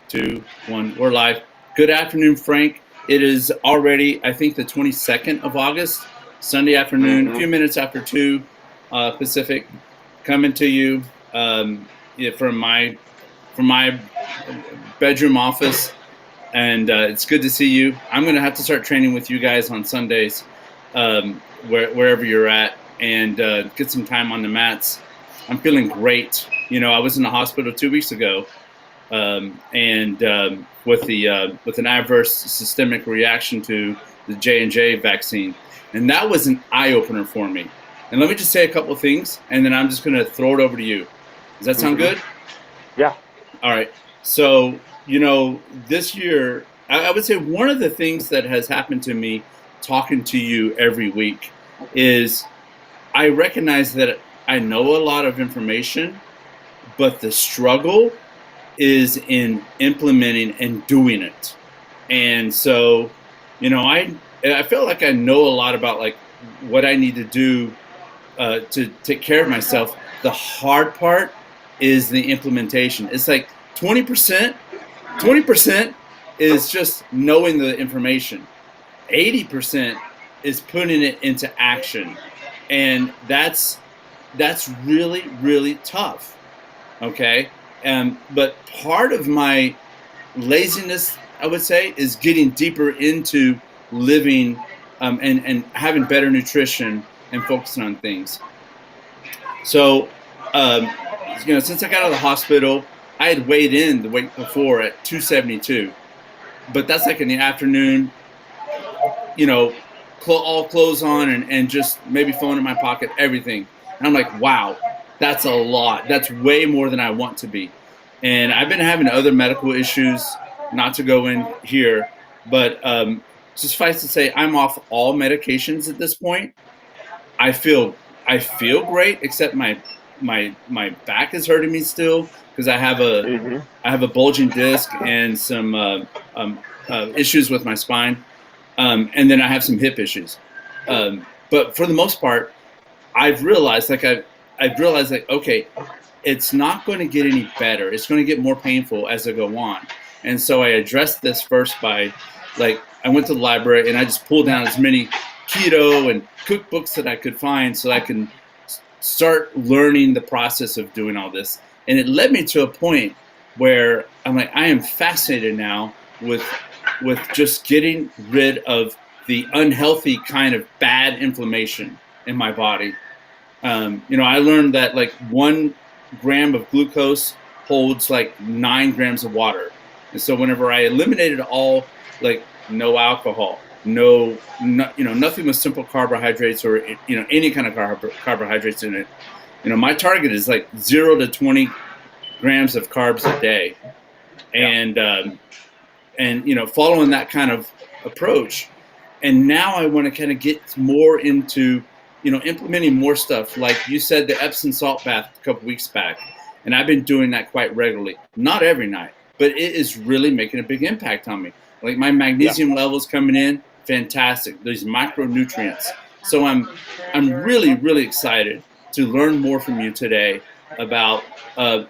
2, 1. We're live. Good afternoon, Frank. It is already, I think, the 22nd of August, Sunday afternoon, a few minutes after 2 Pacific, coming to you from my bedroom office. And it's good to see you. I'm going to have to start training with you guys on Sundays, wherever you're at, and get some time on the mats. I'm feeling great. I was in the hospital 2 weeks ago, with an adverse systemic reaction to the J&J vaccine, and that was an eye opener for me. And let me just say a couple of things, and then I'm just going to throw it over to you. Does that sound good? Yeah. All right. So, this year, I would say one of the things that has happened to me talking to you every week is I recognize that I know a lot of information, but the struggle is in implementing and doing it. And so, I feel like I know a lot about like what I need to do to take care of myself. The hard part is the implementation. It's like 20% is just knowing the information. 80% is putting it into action. And that's really, really tough. Okay. But part of my laziness, I would say, is getting deeper into living and having better nutrition and focusing on things. So, since I got out of the hospital, I had weighed in the week before at 272, but that's like in the afternoon, all clothes on and just maybe phone in my pocket, everything. And I'm like, wow, that's a lot. That's way more than I want to be. And I've been having other medical issues, not to go in here, but suffice to say, I'm off all medications at this point. I feel great, except my back is hurting me still because I have a bulging disc and some issues with my spine, and then I have some hip issues. But for the most part, I've realized okay, it's not going to get any better. It's going to get more painful as I go on. And so I addressed this first by, I went to the library and I just pulled down as many keto and cookbooks that I could find so I can start learning the process of doing all this. And it led me to a point where I'm like, I am fascinated now with just getting rid of the unhealthy kind of bad inflammation in my body. I learned that 1 gram of glucose holds 9 grams of water. And so whenever I eliminated all, no alcohol, nothing with simple carbohydrates or, any kind of carbohydrates in it, my target is 0 to 20 grams of carbs a day. And following that kind of approach. And now I want to kind of get more into, implementing more stuff. Like you said, the Epsom salt bath a couple weeks back. And I've been doing that quite regularly. Not every night, but it is really making a big impact on me. Like my magnesium levels coming in, fantastic. These micronutrients. So I'm really, really excited to learn more from you today about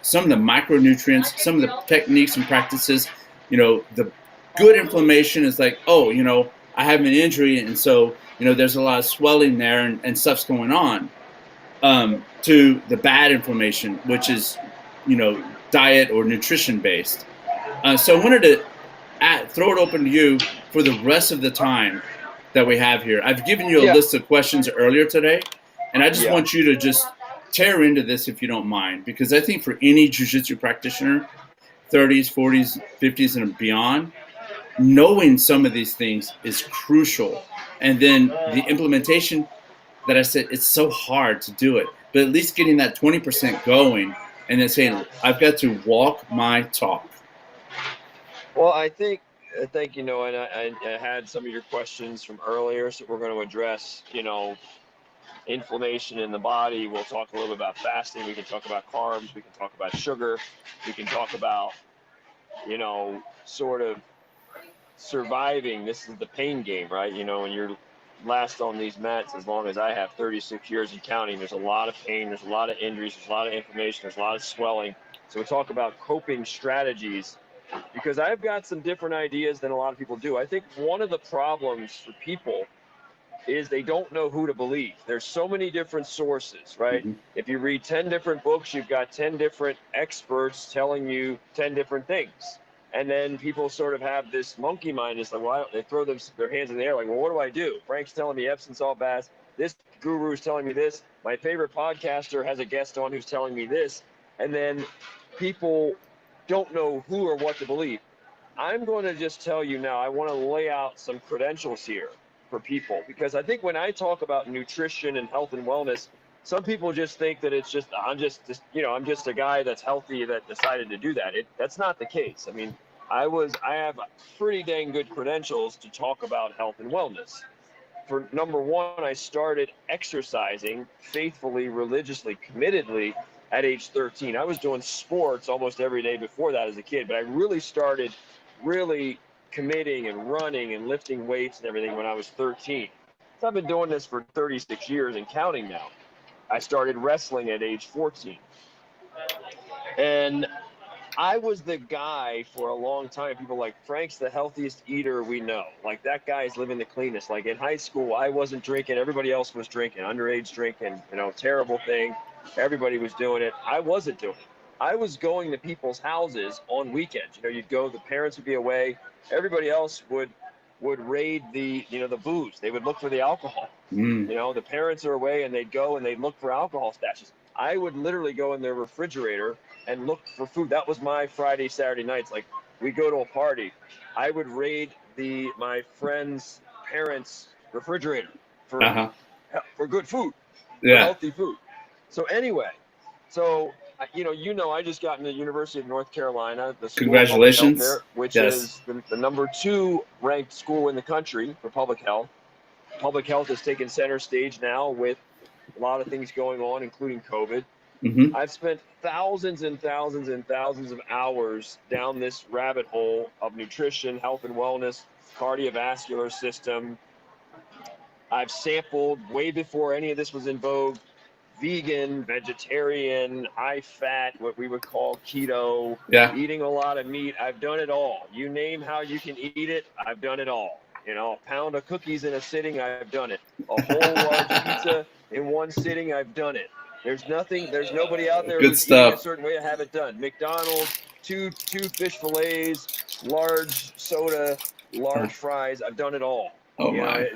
some of the micronutrients, some of the techniques and practices. The good inflammation is I have an injury, and so there's a lot of swelling there and stuff's going on. To the bad inflammation, which is diet or nutrition based. So I wanted to throw it open to you for the rest of the time that we have here. I've given you a list of questions earlier today, and I just want you to just tear into this if you don't mind, because I think for any jiu-jitsu practitioner, 30s, 40s, 50s, and beyond, knowing some of these things is crucial. And then the implementation that I said, it's so hard to do it, but at least getting that 20% going and then saying, I've got to walk my talk. Well, I think, and I had some of your questions from earlier, so we're going to address, inflammation in the body. We'll talk a little bit about fasting. We can talk about carbs. We can talk about sugar. We can talk about, sort of surviving. This is the pain game, right? When you're last on these mats, as long as I have, 36 years and counting, there's a lot of pain, there's a lot of injuries, there's a lot of inflammation, there's a lot of swelling. So we talk about coping strategies because I've got some different ideas than a lot of people do. I think one of the problems for people is they don't know who to believe. There's so many different sources, right? Mm-hmm. If you read 10 different books, you've got 10 different experts telling you 10 different things. And then people sort of have this monkey mind. It's like, well, they throw their hands in the air like, well, what do I do? Frank's telling me Epsom salt baths. This guru is telling me this. My favorite podcaster has a guest on who's telling me this. And then people don't know who or what to believe. I'm going to just tell you now, I want to lay out some credentials here for people, because I think when I talk about nutrition and health and wellness, some people just think that it's just, I'm just a guy that's healthy that decided to do that. That's not the case. I mean, I have pretty dang good credentials to talk about health and wellness. For number one, I started exercising faithfully, religiously, committedly at age 13. I was doing sports almost every day before that as a kid, but I really started committing and running and lifting weights and everything when I was 13. So I've been doing this for 36 years and counting now. I started wrestling at age 14. And I was the guy for a long time. People like, Frank's the healthiest eater we know. Like, that guy's living the cleanest. Like, in high school, I wasn't drinking. Everybody else was drinking, underage drinking, terrible thing. Everybody was doing it. I wasn't doing it. I was going to people's houses on weekends. You'd go, the parents would be away. Everybody else would raid the booze. They would look for the alcohol. The parents are away and they'd go and they'd look for alcohol stashes. I would literally go in their refrigerator and look for food. That was my Friday, Saturday nights. Like, we go to a party, I would raid my friend's parents' refrigerator for good food, for healthy food. So anyway, I just got into the University of North Carolina, the School Congratulations. of Public Health there, which is the number 2 ranked school in the country for public health. Public health has taken center stage now with a lot of things going on, including COVID. Mm-hmm. I've spent thousands and thousands and thousands of hours down this rabbit hole of nutrition, health and wellness, cardiovascular system. I've sampled way before any of this was in vogue, vegan, vegetarian, high fat, what we would call keto, eating a lot of meat. I've done it all. You name how you can eat it, I've done it all. A pound of cookies in a sitting, I've done it. A whole large pizza in one sitting, I've done it. There's nobody out there who's eating a certain way to have it done. McDonald's, two fish fillets, large soda, large fries. I've done it all. Oh my!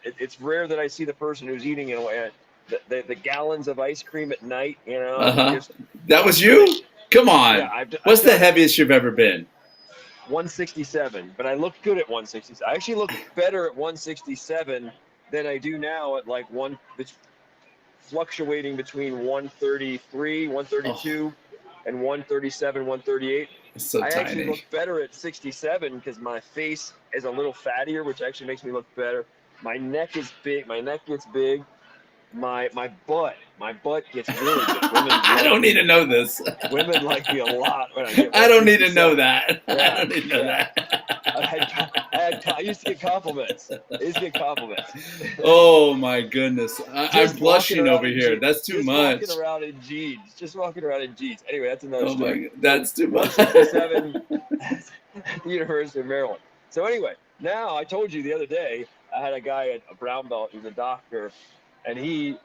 It's rare that I see the person who's eating the gallons of ice cream at night. That was you? Come on! Yeah, What's the heaviest you've ever been? 167, but I looked good at 167. I actually look better at 167 than I do now at like it's fluctuating between 133, 132, and 137, 138. So I tiny. actually look better at 67 because my face is a little fattier, which actually makes me look better. My neck is big. My neck gets big. My butt gets really big. I don't need to know this. Women like me a lot when I get. I don't need to know that. Yeah, I don't need to know that. I used to get compliments. Oh my goodness! I'm blushing over here. That's too much. Just walking around in jeans. Anyway, that's another story. Oh my God, that's too much. 167 at the University of Maryland. So anyway, now I told you the other day I had a guy at a brown belt. He's a doctor, and he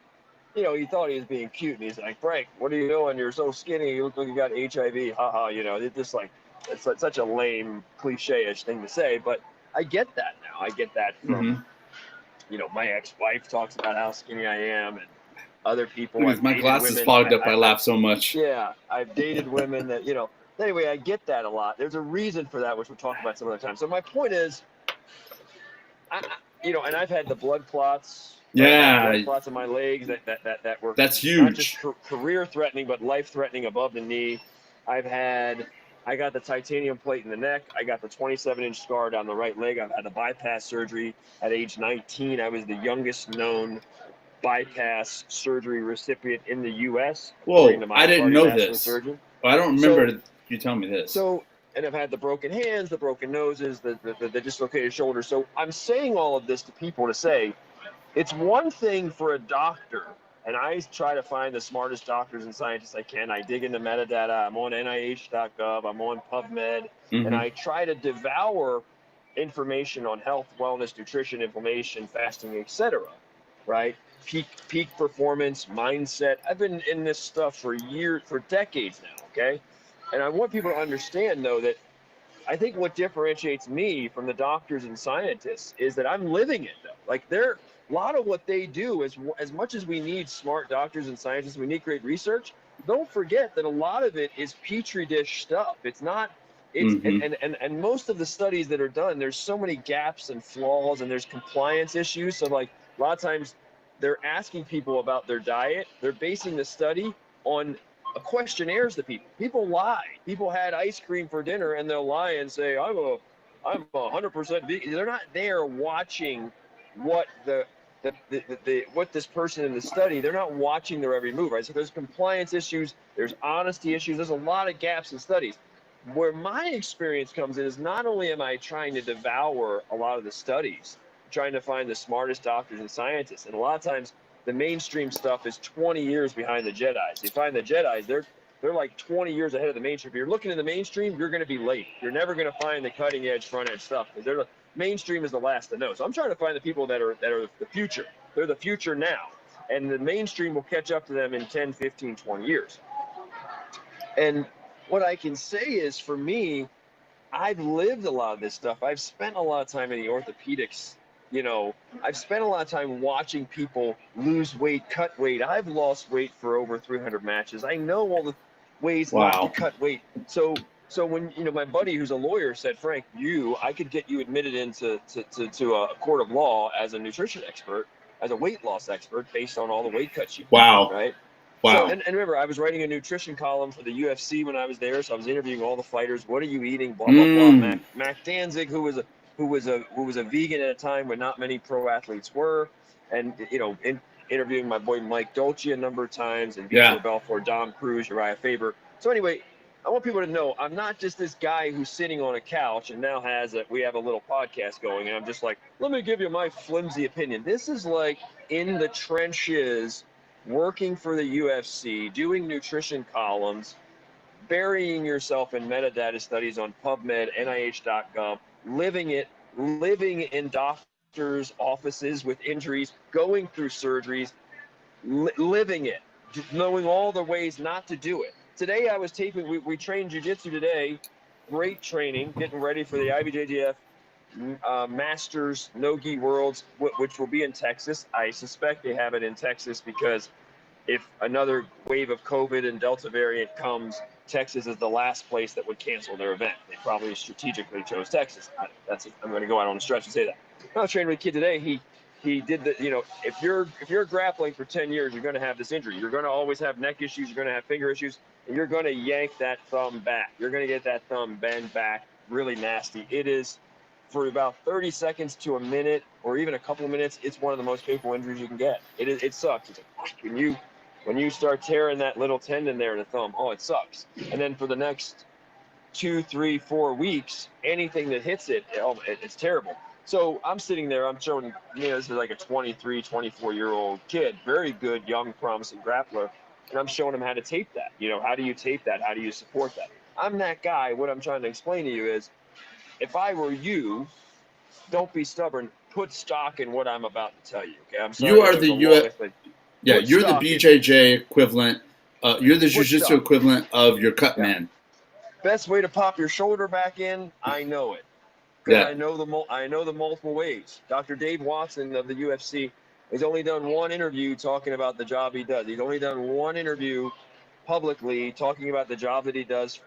thought he was being cute, and he's like, Frank, what are you doing? You're so skinny. You look like you got HIV. Haha. It's just like, it's such a lame, cliche-ish thing to say, but I get that now. I get that from, my ex-wife talks about how skinny I am, and other people. My glasses fogged up. I laugh so much. Yeah, I've dated women that, Anyway, I get that a lot. There's a reason for that, which we'll talk about some other time. So my point is, and I've had the blood clots. Blood clots in my legs that were. That's huge. Not just career-threatening, but life-threatening above the knee. I got the titanium plate in the neck. I got the 27-inch scar down the right leg. I've had a bypass surgery at age 19. I was the youngest known bypass surgery recipient in the U.S. Whoa, I didn't know this. Surgeon. Well, I don't remember you telling me this. And I've had the broken hands, the broken noses, the dislocated shoulders. So I'm saying all of this to people to say, it's one thing for a doctor And I try to find the smartest doctors and scientists I can. I dig into metadata. I'm on NIH.gov. I'm on PubMed. And I try to devour information on health, wellness, nutrition, inflammation, fasting, etc. Right? Peak performance, mindset. I've been in this stuff for years, for decades now, okay? And I want people to understand, though, that I think what differentiates me from the doctors and scientists is that I'm living it, though. Like, a lot of what they do is, as much as we need smart doctors and scientists, we need great research. Don't forget that a lot of it is petri dish stuff. It's not. It's and most of the studies that are done, there's so many gaps and flaws, and there's compliance issues. So, like, a lot of times they're asking people about their diet. They're basing the study on questionnaires to people. People lie. People had ice cream for dinner, and they'll lie and say, I'm 100% vegan. They're not there watching what what this person in the study. They're not watching their every move, right? So there's compliance issues. There's honesty issues. There's a lot of gaps in studies. Where my experience comes in is not only am I trying to devour a lot of the studies, trying to find the smartest doctors and scientists, and a lot of times the mainstream stuff is 20 years behind the Jedis. You find the Jedis, they're like 20 years ahead of the mainstream. If you're looking in the mainstream, you're going to be late. You're never going to find the cutting edge, front edge stuff. The mainstream is the last to know. So I'm trying to find the people that are the future. They're the future now. And the mainstream will catch up to them in 10, 15, 20 years. And what I can say is, for me, I've lived a lot of this stuff. I've spent a lot of time in the orthopedics. I've spent a lot of time watching people lose weight, cut weight. I've lost weight for over 300 matches. I know all the ways not to cut weight. So when my buddy who's a lawyer said, Frank, I could get you admitted into to a court of law as a nutrition expert, as a weight loss expert, based on all the weight cuts you did, right? Wow. So, and remember, I was writing a nutrition column for the UFC when I was there, so I was interviewing all the fighters. What are you eating? Blah blah blah. Mac Danzig, who was a vegan at a time when not many pro athletes were, and interviewing my boy Mike Dolce a number of times, and Vitor Belfort, Dom Cruz, Uriah Faber. So anyway, I want people to know I'm not just this guy who's sitting on a couch and now we have a little podcast going, and I'm just like, let me give you my flimsy opinion. This is like in the trenches, working for the UFC, doing nutrition columns, burying yourself in metadata studies on PubMed, NIH.gov, living in doctors' offices with injuries, going through surgeries, living it, knowing all the ways not to do it. Today I was we trained jiu-jitsu today, great training, getting ready for the IBJJF Masters No-Gi Worlds, which will be in Texas. I suspect they have it in Texas because if another wave of COVID and Delta variant comes, Texas is the last place that would cancel their event. They probably strategically chose Texas. I'm going to go out on a stretch and say that. I was training with a kid today. He did if you're grappling for 10 years, you're going to have this injury. You're going to always have neck issues. You're going to have finger issues, and you're going to yank that thumb back. You're going to get that thumb bend back really nasty. It is, for about 30 seconds to a minute, or even a couple of minutes, it's one of the most painful injuries you can get. It sucks. It's like, when you start tearing that little tendon there in the thumb, it sucks. And then for the next 2, 3, 4 weeks, anything that hits it's terrible. So I'm sitting there, I'm showing, this is like a 23, 24-year-old kid, very good, young, promising grappler, and I'm showing him how to tape that. How do you tape that? How do you support that? I'm that guy. What I'm trying to explain to you is, if I were you, don't be stubborn. Put stock in what I'm about to tell you. Okay, I'm sorry. You are you're the BJJ equivalent. You're the jiu-jitsu equivalent of your cut man. Best way to pop your shoulder back in, I know it. Because I know the multiple ways. Dr. Dave Watson of the UFC has only done one interview talking about the job he does. He's only done one interview publicly talking about the job that he does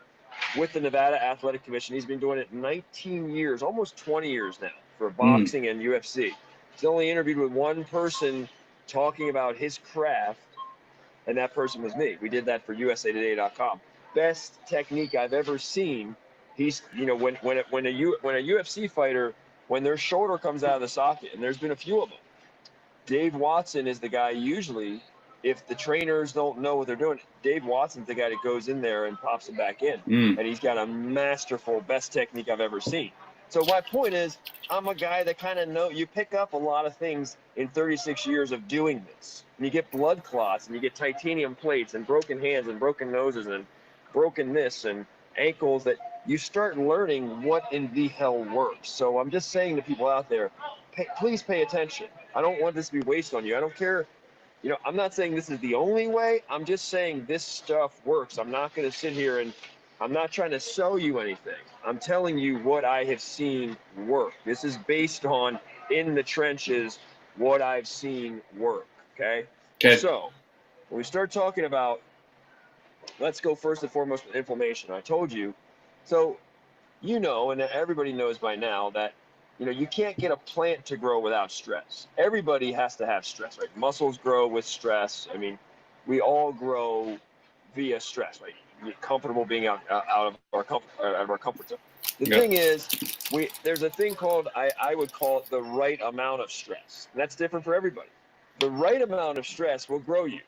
with the Nevada Athletic Commission. He's been doing it 19 years, almost 20 years now, for boxing and UFC. He's only interviewed with one person talking about his craft, and that person was me. We did that for usatoday.com. Best technique I've ever seen. He's, when a UFC fighter, when their shoulder comes out of the socket, and there's been a few of them, Dave Watson is the guy usually, if the trainers don't know what they're doing, Dave Watson's the guy that goes in there and pops it back in. And he's got a masterful, best technique I've ever seen. So my point is, I'm a guy that kind of you pick up a lot of things in 36 years of doing this. And you get blood clots and you get titanium plates and broken hands and broken noses and broken this and ankles, that you start learning what in the hell works. So I'm just saying to people out there, please pay attention. I don't want this to be wasted on you. I don't care. I'm not saying this is the only way. I'm just saying this stuff works. I'm not going to sit here and I'm not trying to sell you anything. I'm telling you what I have seen work. This is based on, in the trenches, what I've seen work, okay? Okay. So when we start talking about, let's go first and foremost with inflammation. I told you, so and everybody knows by now that you can't get a plant to grow without stress. Everybody has to have stress, right? Muscles grow with stress. I mean, we all grow via stress, right? You're comfortable being out of our comfort zone. The thing is, there's a thing called, I would call it the right amount of stress. And that's different for everybody. The right amount of stress will grow you.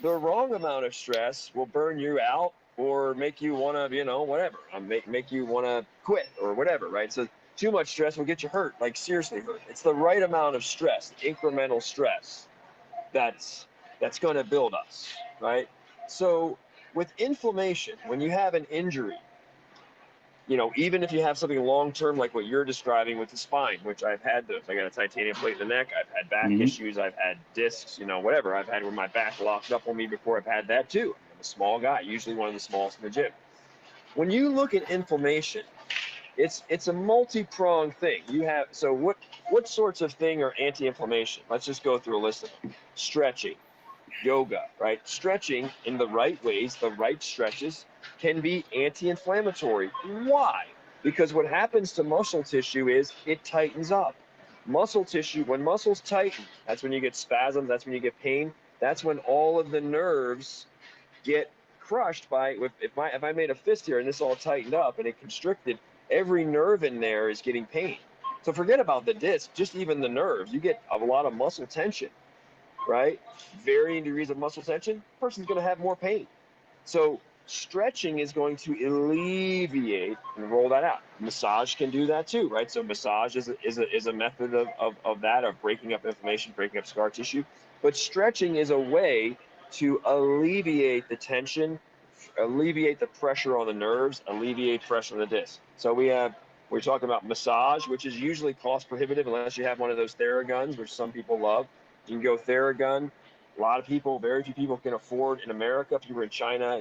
The wrong amount of stress will burn you out or make you want to, whatever, make you want to quit or whatever, right? So too much stress will get you hurt, like seriously hurt. It's the right amount of stress, incremental stress, that's going to build us, right? So with inflammation, when you have an injury, even if you have something long-term like what you're describing with the spine, which I've had those. I got a titanium plate in the neck. I've had back issues. I've had discs, whatever. I've had where my back locked up on me before. I've had that too. I'm a small guy, usually one of the smallest in the gym. When you look at inflammation, it's a multi-pronged thing. So what sorts of thing are anti-inflammation? Let's just go through a list of them. Stretching, yoga, right? Stretching in the right ways, the right stretches, can be anti-inflammatory. Why? Because what happens to muscle tissue is it tightens up. Muscle tissue, when muscles tighten, that's when you get spasms, that's when you get pain, that's when all of the nerves get crushed by, if I made a fist here and this all tightened up and it constricted, every nerve in there is getting pain. So forget about the disc, just even the nerves, you get a lot of muscle tension, right? Varying degrees of muscle tension, person's going to have more pain. So stretching is going to alleviate and roll that out. Massage can do that too, right? So massage is a method of that, of breaking up inflammation, breaking up scar tissue. But stretching is a way to alleviate the tension, alleviate the pressure on the nerves, alleviate pressure on the disc. So we're talking about massage, which is usually cost prohibitive unless you have one of those Theraguns, which some people love. You can go Theragun. A lot of people, very few people can afford in America. If you were in China,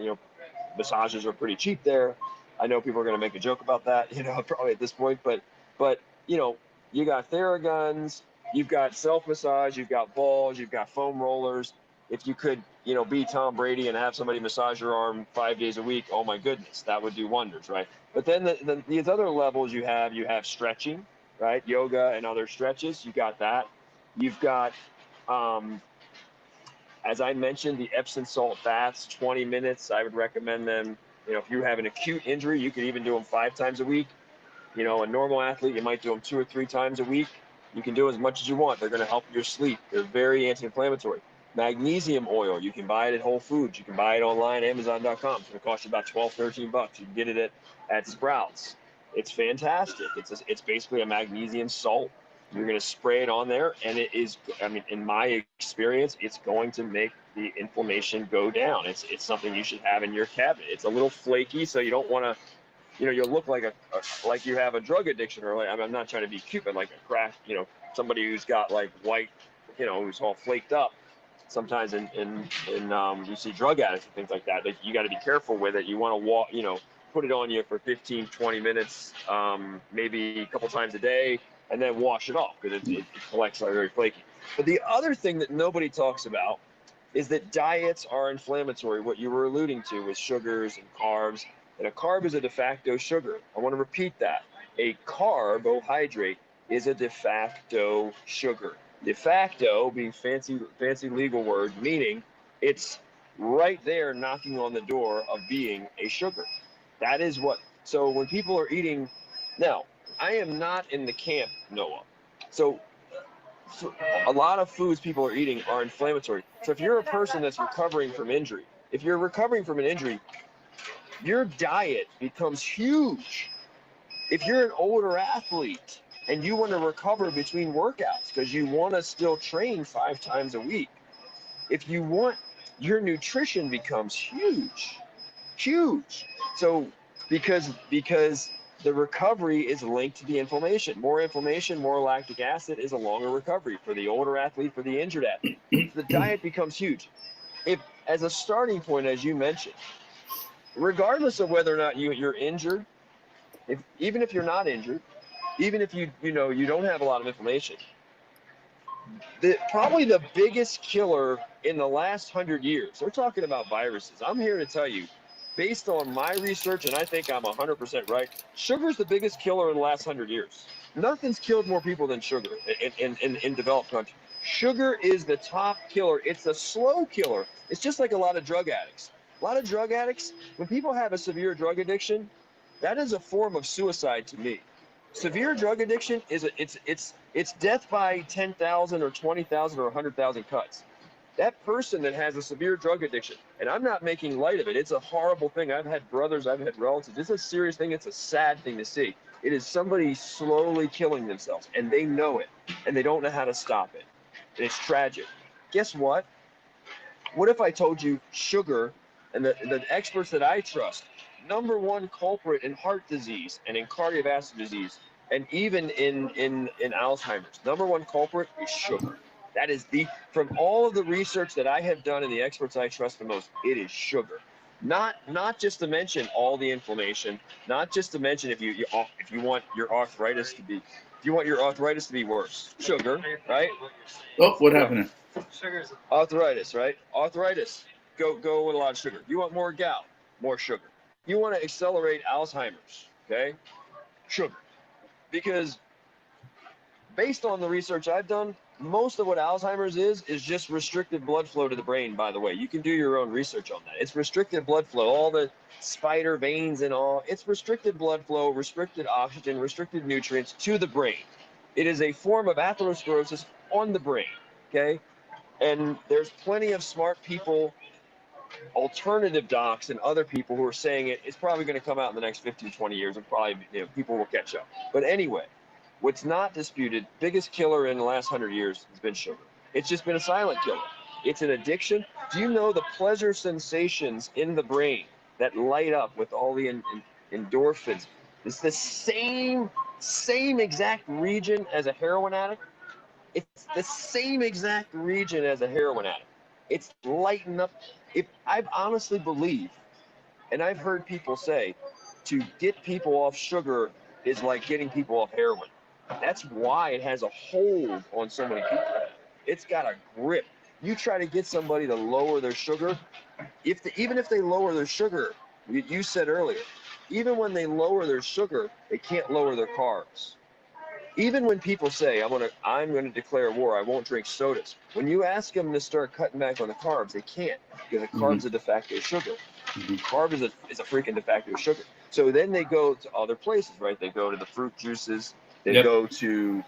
massages are pretty cheap there. I know people are going to make a joke about that, probably at this point, but you got Theraguns, you've got self-massage, you've got balls, you've got foam rollers. If you could, be Tom Brady and have somebody massage your arm 5 days a week, oh my goodness, that would do wonders, right? But then these other levels you have stretching, right? Yoga and other stretches, you got that. You've got, as I mentioned, the Epsom salt baths, 20 minutes. I would recommend them. If you have an acute injury, you could even do them 5 times a week. A normal athlete, you might do them 2 or 3 times a week. You can do as much as you want. They're going to help your sleep. They're very anti-inflammatory. Magnesium oil, you can buy it at Whole Foods. You can buy it online, Amazon.com. It's going to cost you about $12, $13. You can get it at Sprouts. It's fantastic. It's basically a magnesium salt. You're going to spray it on there, and it is, in my experience, it's going to make the inflammation go down. It's something you should have in your cabinet. It's a little flaky, so you don't want to, you'll look like like you have a drug addiction, or I'm not trying to be cute, but like a crack, somebody who's got like white, who's all flaked up. Sometimes you see drug addicts and things like that. You got to be careful with it. You want to put it on you for 15, 20 minutes, maybe a couple times a day, and then wash it off because it collects like very flaky. But the other thing that nobody talks about is that diets are inflammatory. What you were alluding to is sugars and carbs. And a carb is a de facto sugar. I want to repeat that. A carbohydrate is a de facto sugar. De facto being fancy legal word, meaning it's right there knocking on the door of being a sugar. That is what. So when people are eating, now I am not in the camp, Noah. So a lot of foods people are eating are inflammatory. So if you're a person that's recovering from injury, if you're recovering from an injury, your diet becomes huge. If you're an older athlete and you want to recover between workouts because you want to still train 5 times a week, if you want, your nutrition becomes huge. So because the recovery is linked to the inflammation. More inflammation, more lactic acid is a longer recovery for the older athlete, for the injured athlete. The diet becomes huge. If, as a starting point, as you mentioned, regardless of whether or not you're injured, even if you're not injured, even if you don't have a lot of inflammation, probably the biggest killer in the last 100 years, we're talking about viruses. I'm here to tell you, based on my research, and I think I'm 100% right, sugar is the biggest killer in the last 100 years. Nothing's killed more people than sugar in developed countries. Sugar is the top killer. It's a slow killer. It's just like a lot of drug addicts. A lot of drug addicts, when people have a severe drug addiction, that is a form of suicide to me. Severe drug addiction is it's death by 10,000 or 20,000 or 100,000 cuts. That person that has a severe drug addiction, and I'm not making light of it, it's a horrible thing. I've had brothers, I've had relatives. It's a serious thing. It's a sad thing to see. It is somebody slowly killing themselves, and they know it, and they don't know how to stop it. And it's tragic. Guess what? What if I told you sugar, and the experts that I trust, number one culprit in heart disease and in cardiovascular disease, and even in Alzheimer's, number one culprit is sugar. That is from all of the research that I have done and the experts I trust the most, it is sugar. Not just to mention all the inflammation, not just to mention if you want your arthritis to be worse, sugar, right? Oh, what happened? Sugar. Arthritis, right? Arthritis. Go with a lot of sugar. You want more gout, more sugar. You want to accelerate Alzheimer's, okay? Sugar. Because based on the research I've done, most of what Alzheimer's is just restricted blood flow to the brain, by the way. You can do your own research on that. It's restricted blood flow, all the spider veins and all. It's restricted blood flow, restricted oxygen, restricted nutrients to the brain. It is a form of atherosclerosis on the brain, okay? And there's plenty of smart people, alternative docs, and other people who are saying it's probably going to come out in the next 15, 20 years, and probably people will catch up. But anyway, what's not disputed, biggest killer in the last 100 years has been sugar. It's just been a silent killer. It's an addiction. Do you know the pleasure sensations in the brain that light up with all the endorphins? It's the same exact region as a heroin addict. It's the same exact region as a heroin addict. It's lighting up. If I honestly believe, and I've heard people say, to get people off sugar is like getting people off heroin. That's why it has a hold on so many people. It's got a grip. You try to get somebody to lower their sugar, even if they lower their sugar, you said earlier, even when they lower their sugar, they can't lower their carbs. Even when people say, I'm gonna declare war, I won't drink sodas. When you ask them to start cutting back on the carbs, they can't, because the carbs are de facto sugar. Carb is a freaking de facto sugar. So then they go to other places, right? They go to the fruit juices. They go to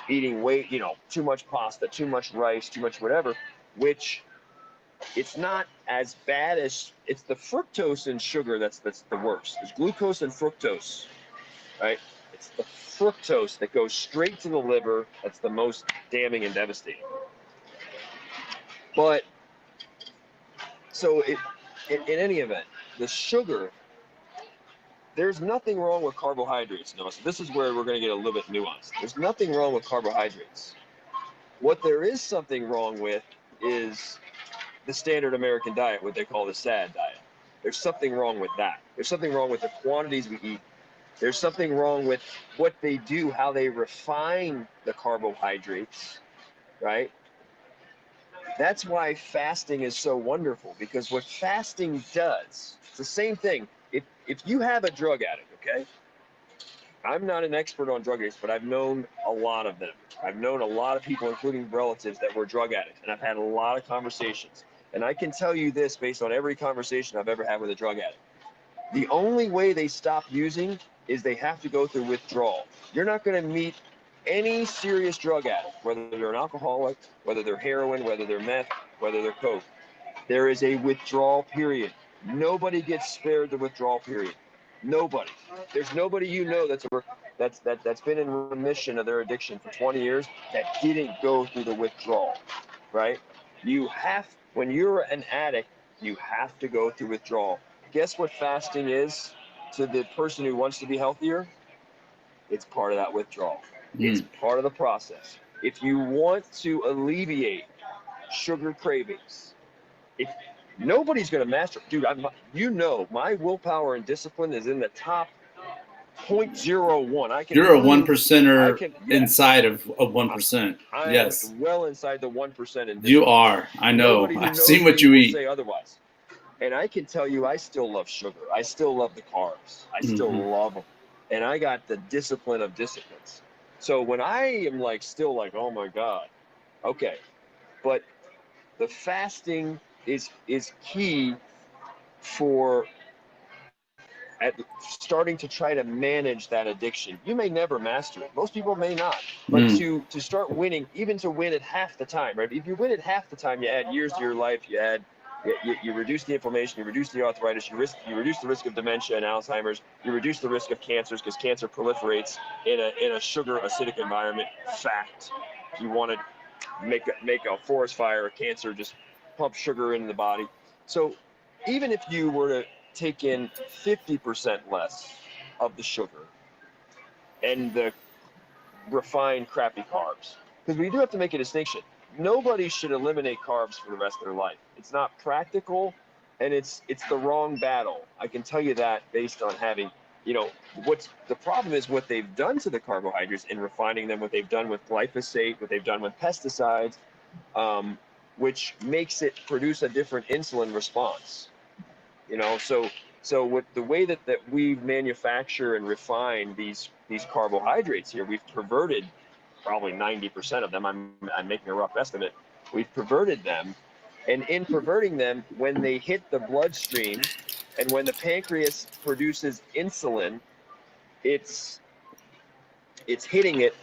eating too much pasta, too much rice, too much whatever, which it's not as bad as, it's the fructose in sugar that's the worst. There's glucose and fructose, right? It's the fructose that goes straight to the liver that's the most damning and devastating. But so in any event, the sugar, there's nothing wrong with carbohydrates. No, so this is where we're going to get a little bit nuanced. There's nothing wrong with carbohydrates. What there is something wrong with is the standard American diet, what they call the SAD diet. There's something wrong with that. There's something wrong with the quantities we eat. There's something wrong with what they do, how they refine the carbohydrates, right? That's why fasting is so wonderful, because what fasting does, it's the same thing. If you have a drug addict, okay? I'm not an expert on drug addicts, but I've known a lot of them. I've known a lot of people, including relatives, that were drug addicts, and I've had a lot of conversations. And I can tell you this based on every conversation I've ever had with a drug addict. The only way they stop using is they have to go through withdrawal. You're not going to meet any serious drug addict, whether they're an alcoholic, whether they're heroin, whether they're meth, whether they're coke. There is a withdrawal period. Nobody gets spared the withdrawal period. Nobody. There's nobody you know that's been in remission of their addiction for 20 years that didn't go through the withdrawal, right? When you're an addict, you have to go through withdrawal. Guess what fasting is to the person who wants to be healthier? It's part of that withdrawal. It's part of the process. If you want to alleviate sugar cravings, if nobody's going to master, dude, my willpower and discipline is in the top 0.01. You're a 1%er yes, inside of 1%. I Yes. am well inside the 1% in You are. I know. Nobody who I've knows seen what me you will eat. say otherwise. And I can tell you, I still love sugar. I still love the carbs. I still love them. And I got the discipline of disciplines. So when I am like, still like, oh my God, okay. But the fasting is key for starting to try to manage that addiction. You may never master it. Most people may not. But to start winning, even to win at half the time, right? If you win at half the time, you add years to your life, you reduce the inflammation, you reduce the arthritis, you reduce the risk of dementia and Alzheimer's, you reduce the risk of cancers because cancer proliferates in a sugar acidic environment. Fact. If you want to make a forest fire or cancer, just pump sugar into the body. So even if you were to take in 50% less of the sugar and the refined crappy carbs, because we do have to make a distinction. Nobody should eliminate carbs for the rest of their life. It's not practical, and it's the wrong battle. I can tell you that based on having, what's the problem is what they've done to the carbohydrates in refining them, what they've done with glyphosate, what they've done with pesticides, which makes it produce a different insulin response. So with the way that we manufacture and refine these carbohydrates here, we've perverted probably 90% of them. I'm making a rough estimate. We've perverted them, and in perverting them, when they hit the bloodstream, and when the pancreas produces insulin, it's hitting it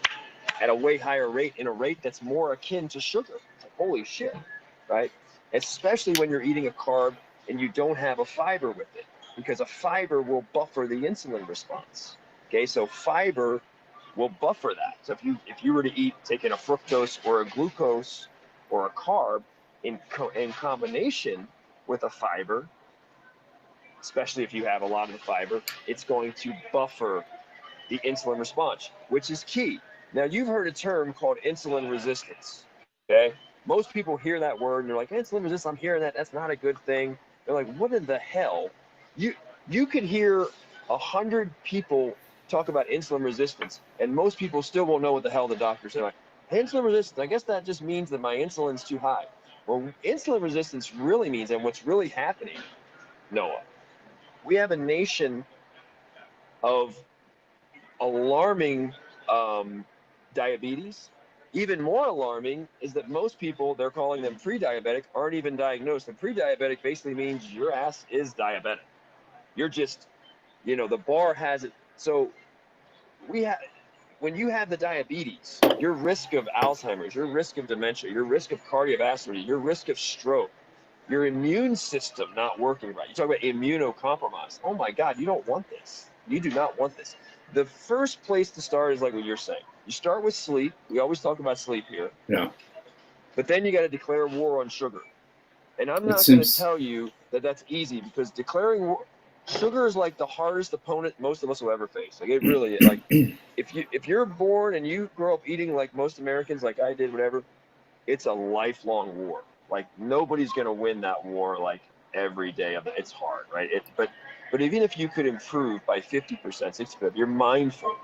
at a way higher rate, in a rate that's more akin to sugar. Holy shit, right? Especially when you're eating a carb and you don't have a fiber with it, because a fiber will buffer the insulin response. Okay, so fiber will buffer that. So if you were to take in a fructose or a glucose or a carb in combination with a fiber, especially if you have a lot of the fiber, it's going to buffer the insulin response, which is key. Now, you've heard a term called insulin resistance. Okay, most people hear that word and they're like, insulin resistance, I'm hearing that, that's not a good thing. They're like, what in the hell? You could hear 100 people talk about insulin resistance, and most people still won't know what the hell the doctor's saying. Like, insulin resistance, I guess that just means that my insulin's too high. Well, insulin resistance really means, and what's really happening, Noah, we have a nation of alarming diabetes. Even more alarming is that most people, they're calling them pre-diabetic, aren't even diagnosed. And pre-diabetic basically means your ass is diabetic. You're just, the bar has it. So when you have the diabetes, your risk of Alzheimer's, your risk of dementia, your risk of cardiovascular, your risk of stroke, your immune system not working right. You talk about immunocompromised. Oh my God, you don't want this. You do not want this. The first place to start is like what you're saying. You start with sleep. We always talk about sleep here. Yeah. But then you got to declare war on sugar. And I'm not going to tell you that that's easy, because declaring war, sugar is like the hardest opponent most of us will ever face. Like, it really, like, if you're born and you grow up eating like most Americans, like I did, whatever, it's a lifelong war. Like, nobody's going to win that war like every day of it. It's hard, right? But even if you could improve by 50%, 60%, you're mindful.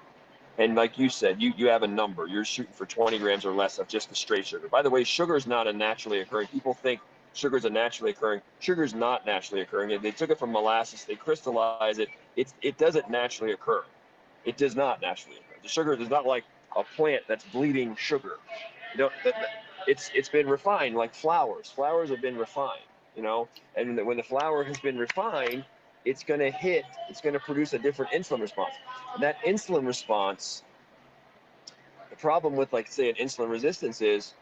And like you said, you have a number. You're shooting for 20 grams or less of just the straight sugar. By the way, sugar is not a naturally occurring. People think sugar is a naturally occurring. Sugar is not naturally occurring. They took it from molasses. They crystallize it. It doesn't naturally occur. It does not naturally occur. The sugar is not like a plant that's bleeding sugar. It's been refined like flowers. Flowers have been refined, and when the flower has been refined, it's going to produce a different insulin response. And that insulin response, the problem with, like, say, an insulin resistance is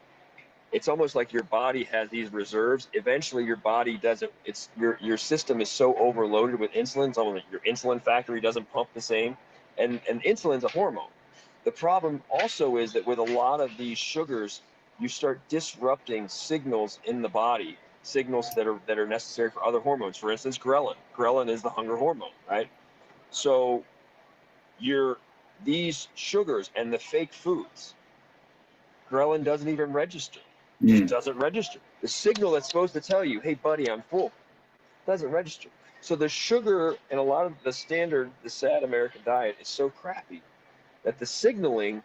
it's almost like your body has these reserves. Eventually your body doesn't, it's your system is so overloaded with insulin, it's almost like your insulin factory doesn't pump the same. And insulin's a hormone. The problem also is that with a lot of these sugars, you start disrupting signals in the body, signals that are necessary for other hormones. For instance, ghrelin. Ghrelin is the hunger hormone, right? So these sugars and the fake foods, ghrelin doesn't even register. Just doesn't register. The signal that's supposed to tell you, hey buddy, I'm full, doesn't register. So the sugar in a lot of the sad American diet is so crappy that the signalings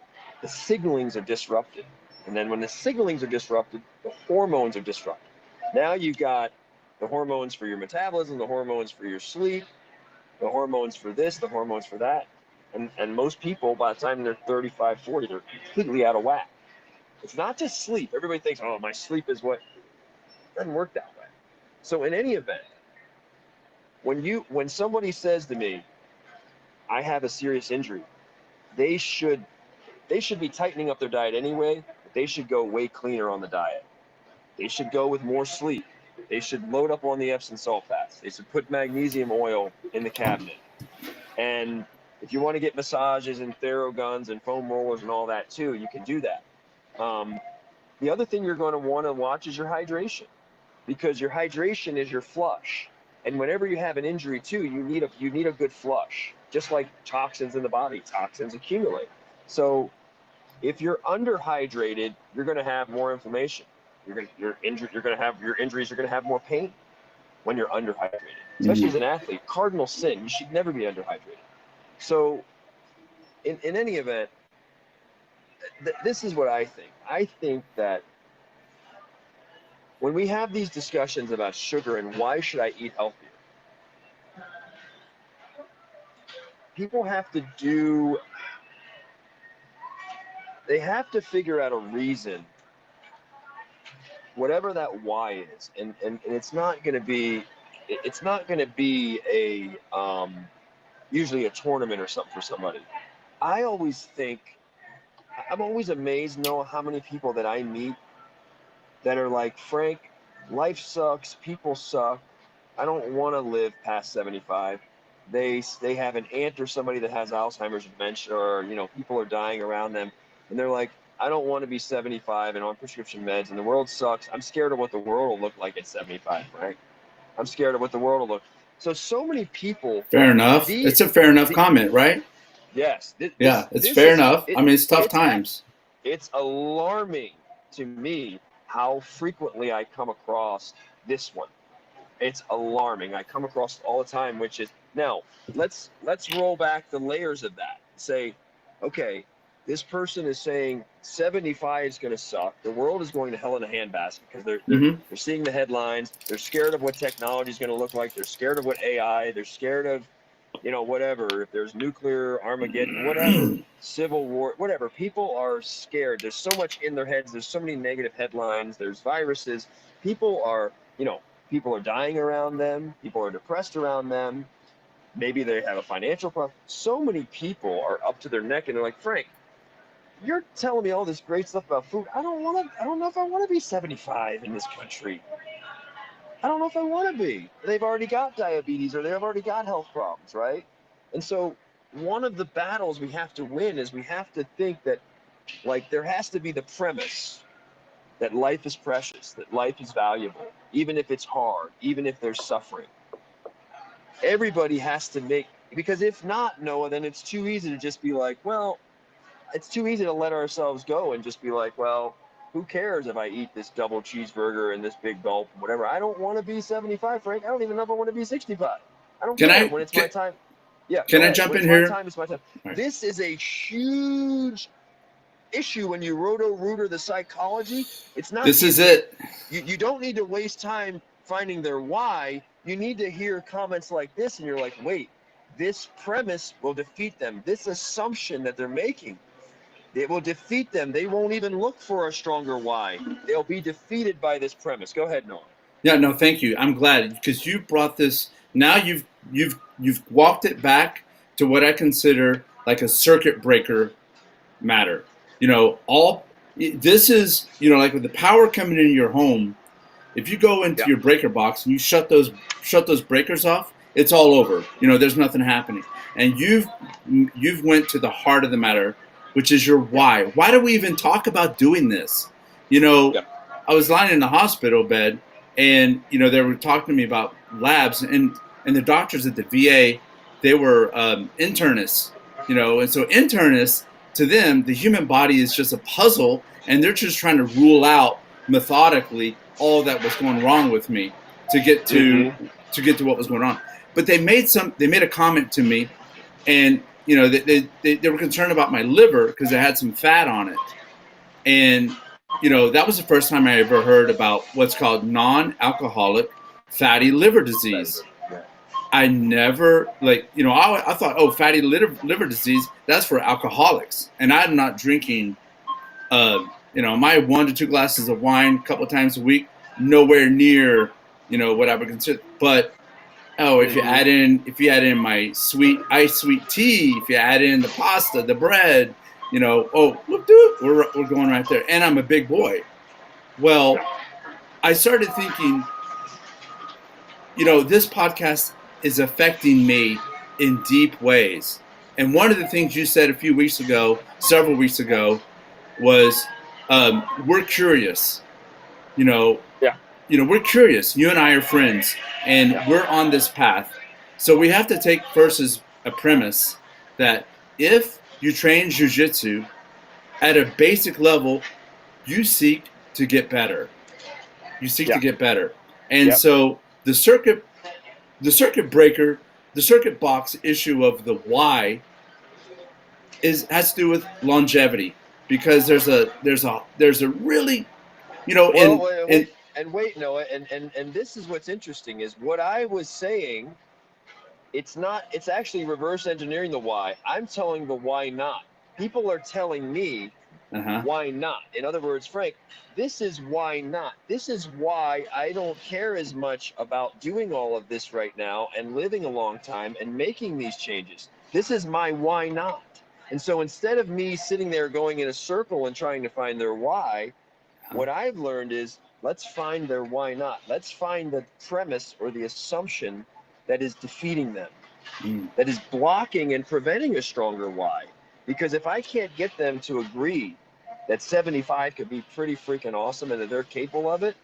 are disrupted. And then when the signalings are disrupted, the hormones are disrupted. Now you got the hormones for your metabolism, the hormones for your sleep, the hormones for this, the hormones for that. And most people, by the time they're 35, 40, they're completely out of whack. It's not just sleep. Everybody thinks, oh, my sleep is what. It doesn't work that way. So in any event, when somebody says to me, I have a serious injury, they should be tightening up their diet anyway, but they should go way cleaner on the diet. They should go with more sleep. They should load up on the Epsom salt fats. They should put magnesium oil in the cabinet. And if you want to get massages and Theraguns and foam rollers and all that too, you can do that. The other thing you're going to want to watch is your hydration, because your hydration is your flush. And whenever you have an injury too, you need a good flush. Just like toxins in the body, toxins accumulate. So if you're underhydrated, you're going to have more inflammation. Your injuries are going to have more pain when you're underhydrated. Especially as an athlete, cardinal sin. You should never be underhydrated. So in any event, this is what I think. I think that when we have these discussions about sugar and why should I eat healthier, people have to figure out a reason, whatever that why is. And it's not going to be usually a tournament or something for somebody. I'm always amazed, Noah, how many people that I meet that are like, Frank, life sucks, people suck, I don't want to live past 75. They have an aunt or somebody that has Alzheimer's or dementia, or people are dying around them, and they're like, I don't want to be 75 and on prescription meds, and the world sucks. I'm scared of what the world will look like at 75, right? I'm scared of what the world will look. So many people. Fair enough. It's a fair enough comment, right? Yes. It's fair enough. I mean, it's tough times. It's alarming to me how frequently I come across this one. It's alarming. I come across it all the time, which is, now let's roll back the layers of that. Say, okay, this person is saying 75 is going to suck. The world is going to hell in a handbasket because they're seeing the headlines. They're scared of what technology is going to look like. They're scared of what AI. They're scared of, whatever. If there's nuclear Armageddon, whatever, civil war, whatever. People are scared. There's so much in their heads. There's so many negative headlines. There's viruses. People are dying around them. People are depressed around them. Maybe they have a financial problem. So many people are up to their neck, and they're like, Frank, you're telling me all this great stuff about food. I don't know if I want to be 75 in this country. I don't know if I want to be. They've already got diabetes, or they've already got health problems, right? And so one of the battles we have to win is we have to think that, like, there has to be the premise that life is precious, that life is valuable, even if it's hard, even if there's suffering. Everybody has to because if not, Noah, then it's too easy to just be like, well, it's too easy to let ourselves go and just be like, well, who cares if I eat this double cheeseburger and this big gulp, whatever. I don't want to be 75, Frank. I don't even know if I want to be 65. I don't care. When it's my time. Yeah. Can I jump in here? It's my time, it's my time. Right. This is a huge issue when you roto-rooter the psychology. It's not. This is it. You don't need to waste time finding their why. You need to hear comments like this, and you're like, wait, this premise will defeat them. This assumption that they're making, it will defeat them. They won't even look for a stronger why. They'll be defeated by this premise. Go ahead, Noah. Yeah, no, thank you. I'm glad, because you brought this. Now you've walked it back to what I consider like a circuit breaker matter. This is, like with the power coming into your home, if you go into your breaker box and you shut those breakers off, it's all over. There's nothing happening. And you've went to the heart of the matter, which is your why. Why do we even talk about doing this? I was lying in the hospital bed, and they were talking to me about labs, and the doctors at the VA, they were internists, and so internists, to them, the human body is just a puzzle, and they're just trying to rule out methodically all that was going wrong with me to get to what was going on. But they made a comment to me, and they were concerned about my liver because it had some fat on it, and that was the first time I ever heard about what's called non-alcoholic fatty liver disease. I never, I thought, oh, fatty liver disease, that's for alcoholics. And I'm not drinking, my 1 to 2 glasses of wine a couple of times a week, nowhere near, what I would consider. But, if you add in my iced sweet tea, if you add in the pasta, the bread, we're going right there. And I'm a big boy. Well, I started thinking, this podcast is affecting me in deep ways. And one of the things you said several weeks ago, was we're curious. We're curious. You and I are friends, and we're on this path. So we have to take first as a premise that if you train jiu-jitsu at a basic level, you seek to get better. You seek to get better. And so the circuit breaker, the circuit box issue of the why has to do with longevity, because there's a really, wait, Noah, and this is what's interesting is what I was saying. It's actually reverse engineering the why. I'm telling the why not. People are telling me why not. In other words, Frank, this is why not. This is why I don't care as much about doing all of this right now and living a long time and making these changes. This is my why not. And so instead of me sitting there going in a circle and trying to find their why, what I've learned is let's find their why not. Let's find the premise or the assumption that is defeating them, that is blocking and preventing a stronger why. Because if I can't get them to agree that 75 could be pretty freaking awesome and that they're capable of it,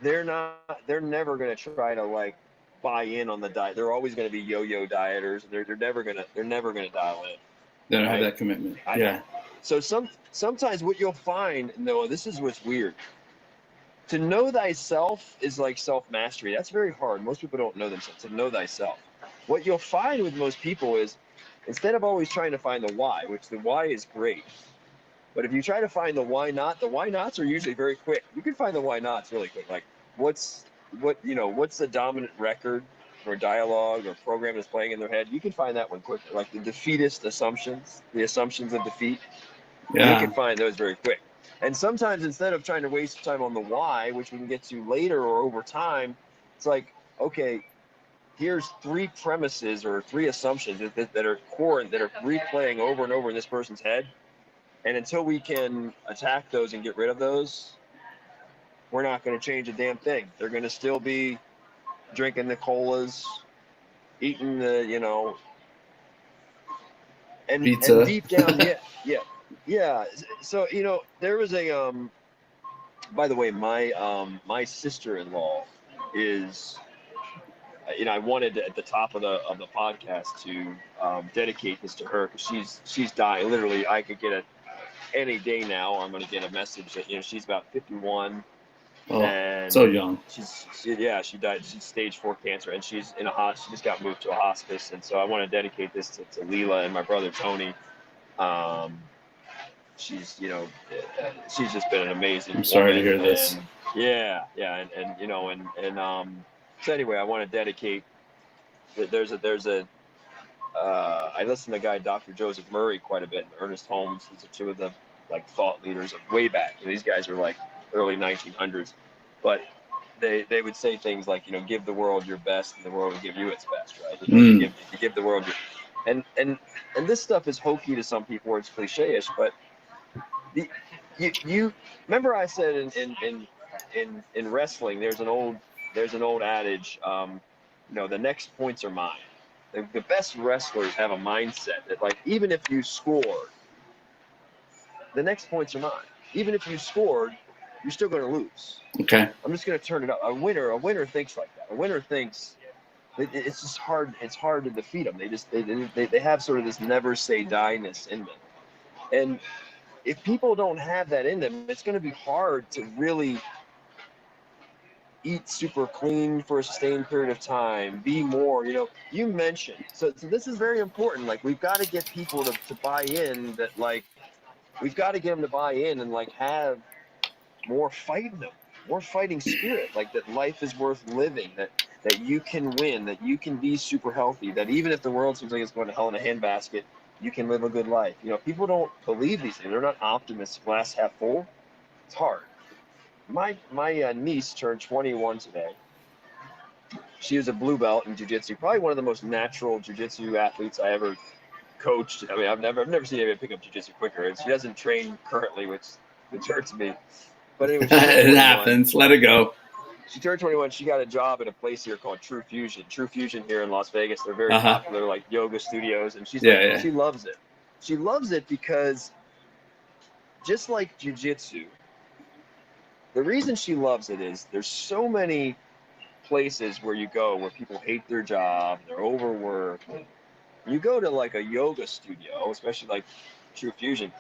they're never going to try to buy in on the diet. They're always going to be yo-yo dieters. They're never going to dial in. They don't have that commitment. So sometimes what you'll find, Noah, this is what's weird. To know thyself is like self-mastery. That's very hard. Most people don't know themselves. To know thyself. What you'll find with most people is, instead of always trying to find the why, which the why is great, but if you try to find the why not, the why nots are usually very quick. You can find the why nots really quick. Like what's the dominant record or dialogue or program that's playing in their head? You can find that one quickly. Like the defeatist assumptions, the assumptions of defeat. You can find those very quick. And sometimes instead of trying to waste time on the why, which we can get to later or over time, it's like, okay, here's 3 premises or 3 assumptions that are core and that are replaying over and over in this person's head. And until we can attack those and get rid of those, we're not going to change a damn thing. They're going to still be drinking the colas, eating the, and deep down, yeah. So, there was a, by the way, my sister-in-law is, I wanted to, at the top of the podcast to dedicate this to her, because she's dying. Literally, I could get any day now. I'm going to get a message that she's about 51. Oh, and so young. She died. She's stage 4 cancer, and she's in she just got moved to a hospice. And so I want to dedicate this to Leela and my brother Tony. She's she's just been an amazing. I'm sorry woman. to hear this. And, so anyway, I want to dedicate. There's a I listen to the guy Dr. Joseph Murray quite a bit. Ernest Holmes. These are 2 of the thought leaders of way back. These guys are early 1900s, but they would say things like, give the world your best and the world will give you its best, right? You give the world your, and this stuff is hokey to some people, or it's cliche-ish, but you remember I said in wrestling, there's an old adage, the next points are mine. The best wrestlers have a mindset that, like, even if you score, the next points are mine. Even if you scored, you're still going to lose. Okay. I'm just going to turn it up. A winner thinks like that. A winner thinks it's just hard. It's hard to defeat them. They have sort of this never say die-ness in them. And if people don't have that in them, it's going to be hard to really eat super clean for a sustained period of time, be more, you mentioned. So this is very important. Like, we've got to get people to buy in, that, like, we've got to get them to buy in and, like, have more fight in them, more fighting spirit, like that life is worth living, that you can win, that you can be super healthy, that even if the world seems like it's going to hell in a handbasket, you can live a good life. People don't believe these things. They're not optimists, glass half full. It's hard. My niece turned 21 today. She was a blue belt in jiu-jitsu, probably one of the most natural jiu-jitsu athletes I ever coached. I mean, I've never seen anybody pick up jiu-jitsu quicker. And she doesn't train currently, which hurts me. But anyway, she turned It 21. happens. Let it go. She turned 21. She got a job at a place here called True Fusion. True Fusion here in Las Vegas. They're very popular, like yoga studios. And she's Yeah. she loves it. She loves it because, just like jiu-jitsu, the reason she loves it is there's so many places where you go where people hate their job, they're overworked. You go to, like, a yoga studio, especially like True Fusion,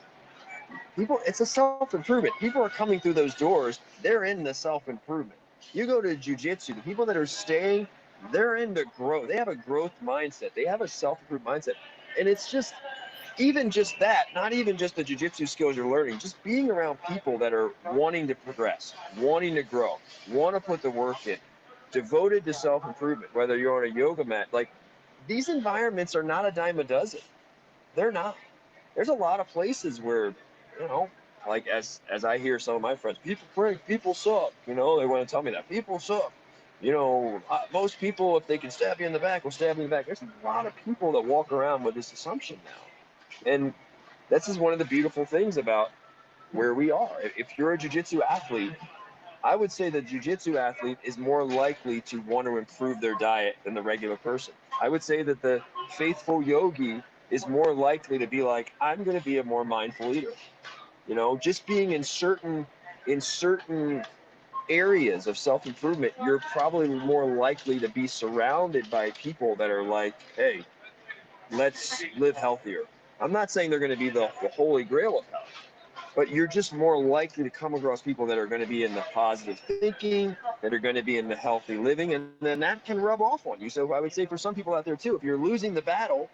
it's a self-improvement. People are coming through those doors, they're in the self-improvement. You go to jiu-jitsu, the people that are staying, they're into growth. They have a growth mindset. They have a self-improvement mindset. And it's just, even just that, not even just the jiu-jitsu skills you're learning, just being around people that are wanting to progress, wanting to grow, want to put the work in, devoted to self-improvement, whether you're on a yoga mat. Like, these environments are not a dime a dozen. They're not. There's a lot of places where, you know, like, as I hear some of my friends, people suck. They want to tell me that people suck. Most people, if they can stab you in the back, will stab you in the back. There's a lot of people that walk around with this assumption now, and this is one of the beautiful things about where we are. If you're a jiu-jitsu athlete, I would say the jiu-jitsu athlete is more likely to want to improve their diet than the regular person. I would say that the faithful yogi is more likely to be like, I'm going to be a more mindful eater. Just being in certain areas of self-improvement, you're probably more likely to be surrounded by people that are like, hey, let's live healthier. I'm not saying they're going to be the holy grail of health, but you're just more likely to come across people that are going to be in the positive thinking, that are going to be in the healthy living, and then that can rub off on you. So I would say, for some people out there too, if you're losing the battle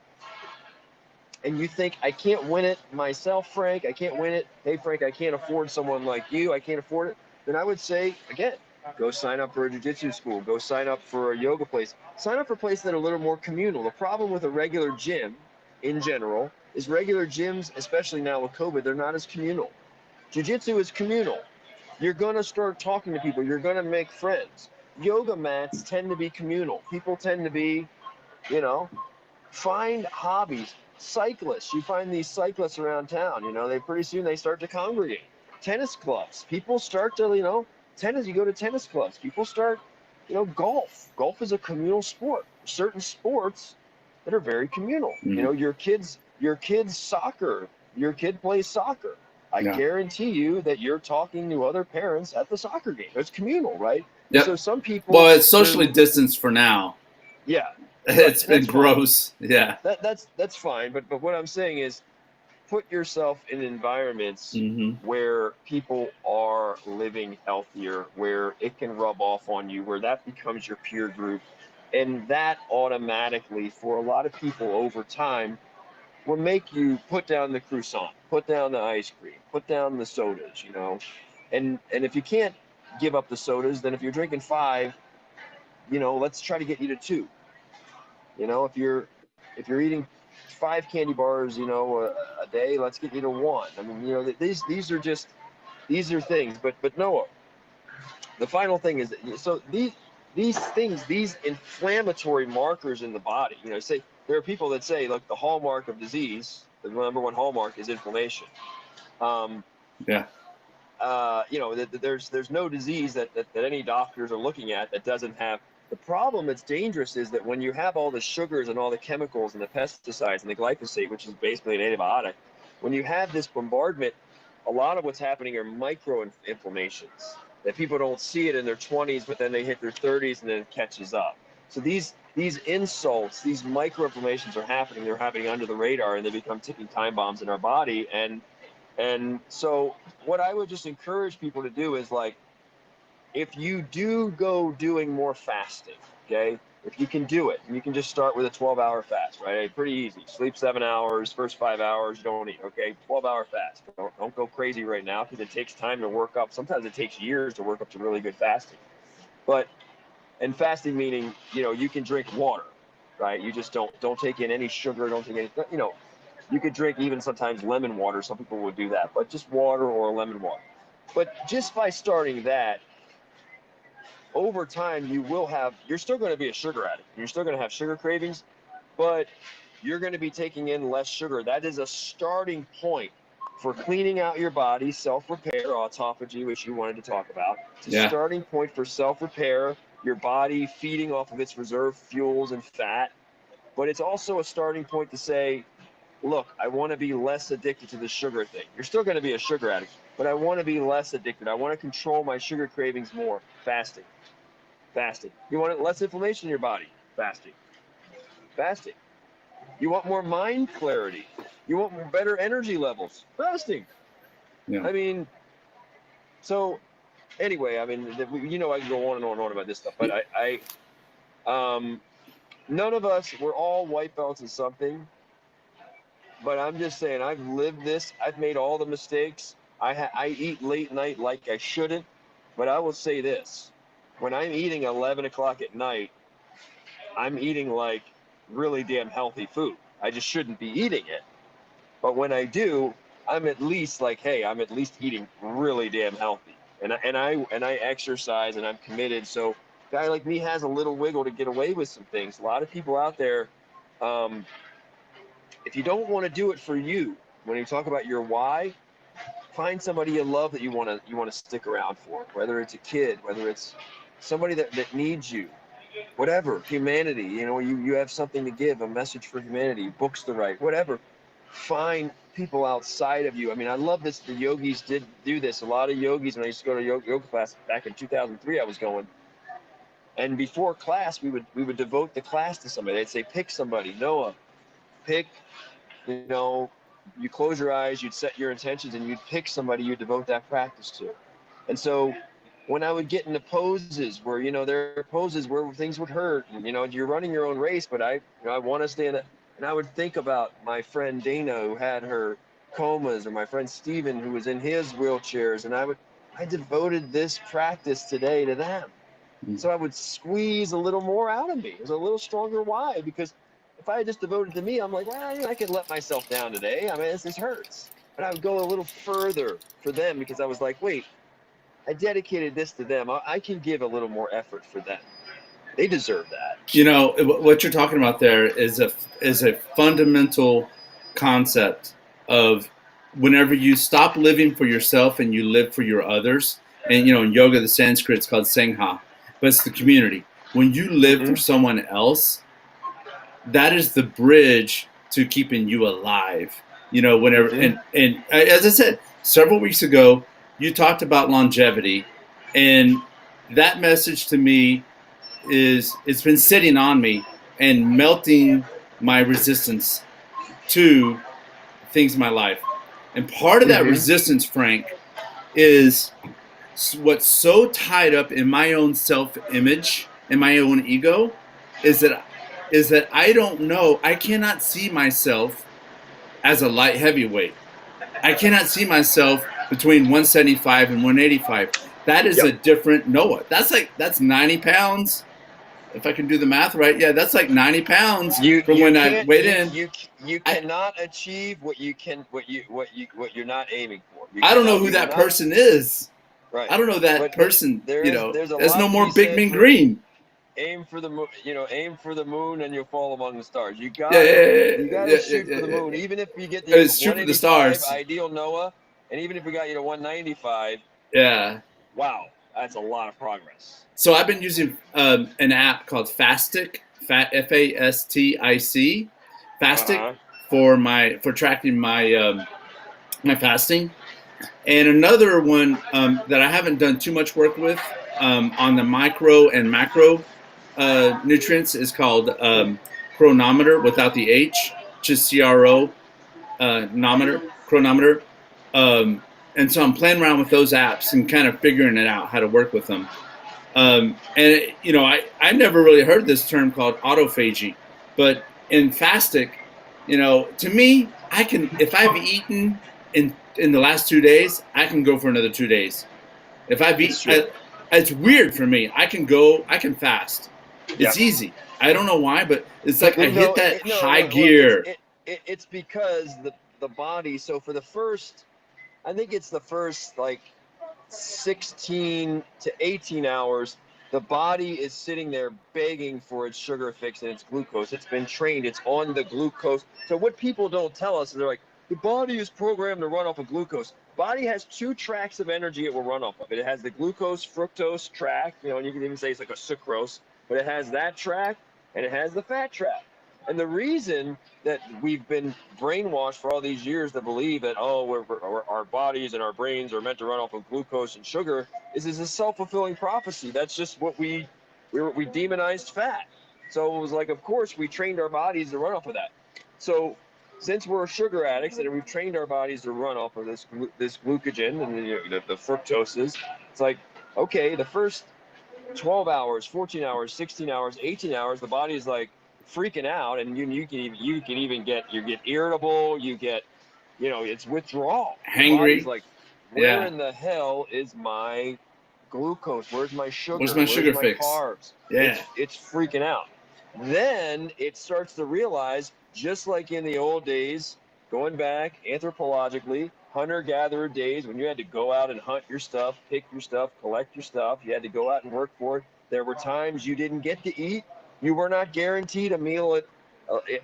and you think, I can't win it myself, Frank, I can't win it. Hey, Frank, I can't afford someone like you. I can't afford it. Then I would say, again, go sign up for a jiu-jitsu school. Go sign up for a yoga place. Sign up for places that are a little more communal. The problem with a regular gym in general is regular gyms, especially now with COVID, they're not as communal. Jiu-jitsu is communal. You're going to start talking to people. You're going to make friends. Yoga mats tend to be communal. People tend to be, find hobbies. Cyclists, you find these cyclists around town, they pretty soon they start to congregate. Tennis clubs, people start to, tennis, you go to tennis clubs, people start, golf. Golf is a communal sport. Certain sports that are very communal. Your kids soccer, your kid plays soccer. I guarantee you that you're talking to other parents at the soccer game. It's communal, right? Yep. So some people. Well, it's socially distanced for now. Yeah. It's been gross. Fine. Yeah. That's fine. But what I'm saying is, put yourself in environments where people are living healthier, where it can rub off on you, where that becomes your peer group. And that automatically, for a lot of people over time, will make you put down the croissant, put down the ice cream, put down the sodas, And if you can't give up the sodas, then if you're drinking 5, let's try to get you to 2. If you're eating 5 candy bars, a day, let's get you to 1. I mean, these are things. But Noah, the final thing is that, so these things, these inflammatory markers in the body, say there are people that say, look, the hallmark of disease, the number one hallmark is inflammation. Yeah. there's no disease that any doctors are looking at that doesn't have. The problem that's dangerous is that when you have all the sugars and all the chemicals and the pesticides and the glyphosate, which is basically an antibiotic, when you have this bombardment, a lot of what's happening are micro inflammations that people don't see it in their 20s, but then they hit their 30s and then it catches up. So these insults, these micro inflammations are happening. They're happening under the radar, and they become ticking time bombs in our body. And so what I would just encourage people to do is, like, if you do go doing more fasting, okay, if you can do it, you can just start with a 12-hour fast, right? Pretty easy. Sleep 7 hours, first 5 hours, you don't eat, okay? 12-hour fast. Don't go crazy right now, because it takes time to work up. Sometimes it takes years to work up to really good fasting. And fasting meaning, you can drink water, right? You just don't take in any sugar, don't take any, you could drink even sometimes lemon water. Some people would do that, but just water or lemon water. But just by starting that, over time, you're still going to be a sugar addict. You're still going to have sugar cravings, but you're going to be taking in less sugar. That is a starting point for cleaning out your body, self-repair, autophagy, which you wanted to talk about. It's a starting point for self-repair, your body feeding off of its reserve fuels and fat. But it's also a starting point to say, look, I want to be less addicted to the sugar thing. You're still going to be a sugar addict, but I want to be less addicted. I want to control my sugar cravings more. Fasting. You want less inflammation in your body? Fasting. You want more mind clarity? You want more better energy levels? Fasting. Yeah. I mean, so anyway, I mean, I can go on and on and on about this stuff, but none of us, we're all white belts in something. But I'm just saying, I've lived this. I've made all the mistakes. I eat late night like I shouldn't. But I will say this. When I'm eating 11 o'clock at night, I'm eating like really damn healthy food. I just shouldn't be eating it. But when I do, I'm at least like, hey, I'm at least eating really damn healthy. And I exercise, and I'm committed. So a guy like me has a little wiggle to get away with some things. A lot of people out there, if you don't want to do it for you, when you talk about your why, find somebody you love that you want to stick around for, whether it's a kid, whether it's somebody that needs you, whatever, humanity, you have something to give, a message for humanity, books to write, whatever. Find people outside of you. I mean, I love this. The yogis did do this. A lot of yogis, when I used to go to yoga class back in 2003, I was going. And before class, we would devote the class to somebody. They'd say, pick somebody. Noah, pick, you close your eyes, you'd set your intentions, and you'd pick somebody you devote that practice to. And so when I would get into poses where, there are poses where things would hurt, and, you're running your own race, but I want to stay in it. And I would think about my friend Dana, who had her comas, or my friend Steven, who was in his wheelchairs. And I devoted this practice today to them. So I would squeeze a little more out of me. It was a little stronger why, because if I had just devoted to me, I'm like, well, I could let myself down today. I mean, this hurts. But I would go a little further for them, because I was like, wait, I dedicated this to them. I can give a little more effort for them. They deserve that. What you're talking about there is a fundamental concept of whenever you stop living for yourself and you live for your others. And, in yoga, the Sanskrit, it's called Sangha, but it's the community. When you live for someone else, that is the bridge to keeping you alive. Whenever, and as I said, several weeks ago, you talked about longevity, and that message to me it's been sitting on me and melting my resistance to things in my life. And part of that resistance, Frank, is what's so tied up in my own self-image and my own ego is that I don't know, I cannot see myself as a light heavyweight. I cannot see myself between 175 and 185. That is a different Noah. That's 90 pounds. If I can do the math right, that's like 90 pounds from when I weighed in. You cannot achieve what you're not aiming for. I don't know who that person is. Right. I don't know that person. There's no more Big Mean Green. Aim for the moon. Aim for the moon, and you'll fall among the stars. You gotta shoot for the moon, even if you get the 185 ideal Noah, and even if we got you to 195. Yeah. Wow, that's a lot of progress. So I've been using an app called Fastic, Fastic, Fastic Uh-huh. for tracking my fasting. And another one that I haven't done too much work with on the micro and macro nutrients is called Chronometer without the H, just CRO chronometer. And so I'm playing around with those apps and kind of figuring it out how to work with them. And you know, I never really heard this term called autophagy, but in fastic, you know, to me, I can if I've eaten in the last 2 days, I can go for another 2 days. If I've It's eaten, true. it's weird for me. I can fast. Yeah. It's easy. I don't know why, but it's like I hit No, that high look, it's gear. it's because the body. So for the first, I think it's the first like 16 to 18 hours, the body is sitting there begging for its sugar fix and its glucose. It's been trained. It's on the glucose. So what people don't tell us is they're like, the body is programmed to run off of glucose. Body has two tracks of energy it will run off of. It has the glucose fructose track, you know, and you can even say it's like a sucrose, but it has that track and it has the fat track. And the reason that we've been brainwashed for all these years to believe that, oh, our bodies and our brains are meant to run off of glucose and sugar is a self-fulfilling prophecy. That's just what we demonized fat. So it was like, of course, we trained our bodies to run off of that. So since we're sugar addicts and we've trained our bodies to run off of this glucogen and the fructoses, it's like, okay, the first 12 hours, 14 hours, 16 hours, 18 hours, the body is like freaking out, and you can even get irritable, you get, you know, it's withdrawal. The body's Hangry. like, where Yeah. in the hell is my glucose? Where's my Where's sugar? my Where's sugar my fix? carbs? Yeah. It's freaking out. Then it starts to realize, just like in the old days, going back anthropologically, hunter-gatherer days when you had to go out and hunt your stuff, pick your stuff, collect your stuff, you had to go out and work for it. There were times you didn't get to eat. You were not guaranteed a meal at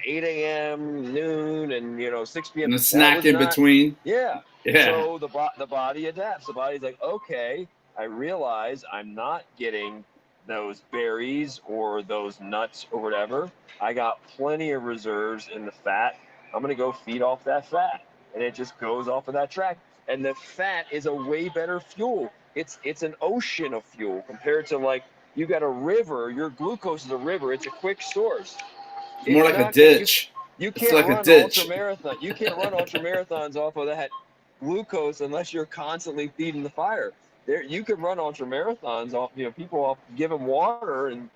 8 a.m., noon, and 6 p.m. And a That snack was in not, between. yeah. Yeah. So the body adapts. The body's like, okay, I realize I'm not getting those berries or those nuts or whatever. I got plenty of reserves in the fat. I'm gonna go feed off that fat, and it just goes off of that track. And the fat is a way better fuel. It's an ocean of fuel compared to, like, you got a river. Your glucose is a river. It's a quick source. It's more It's like a not gonna ditch. you It's can't like a run ultra ditch. marathon. You can't run ultra marathons off of that glucose unless you're constantly feeding the fire. There, you could run ultra marathons off. People off, give them water, and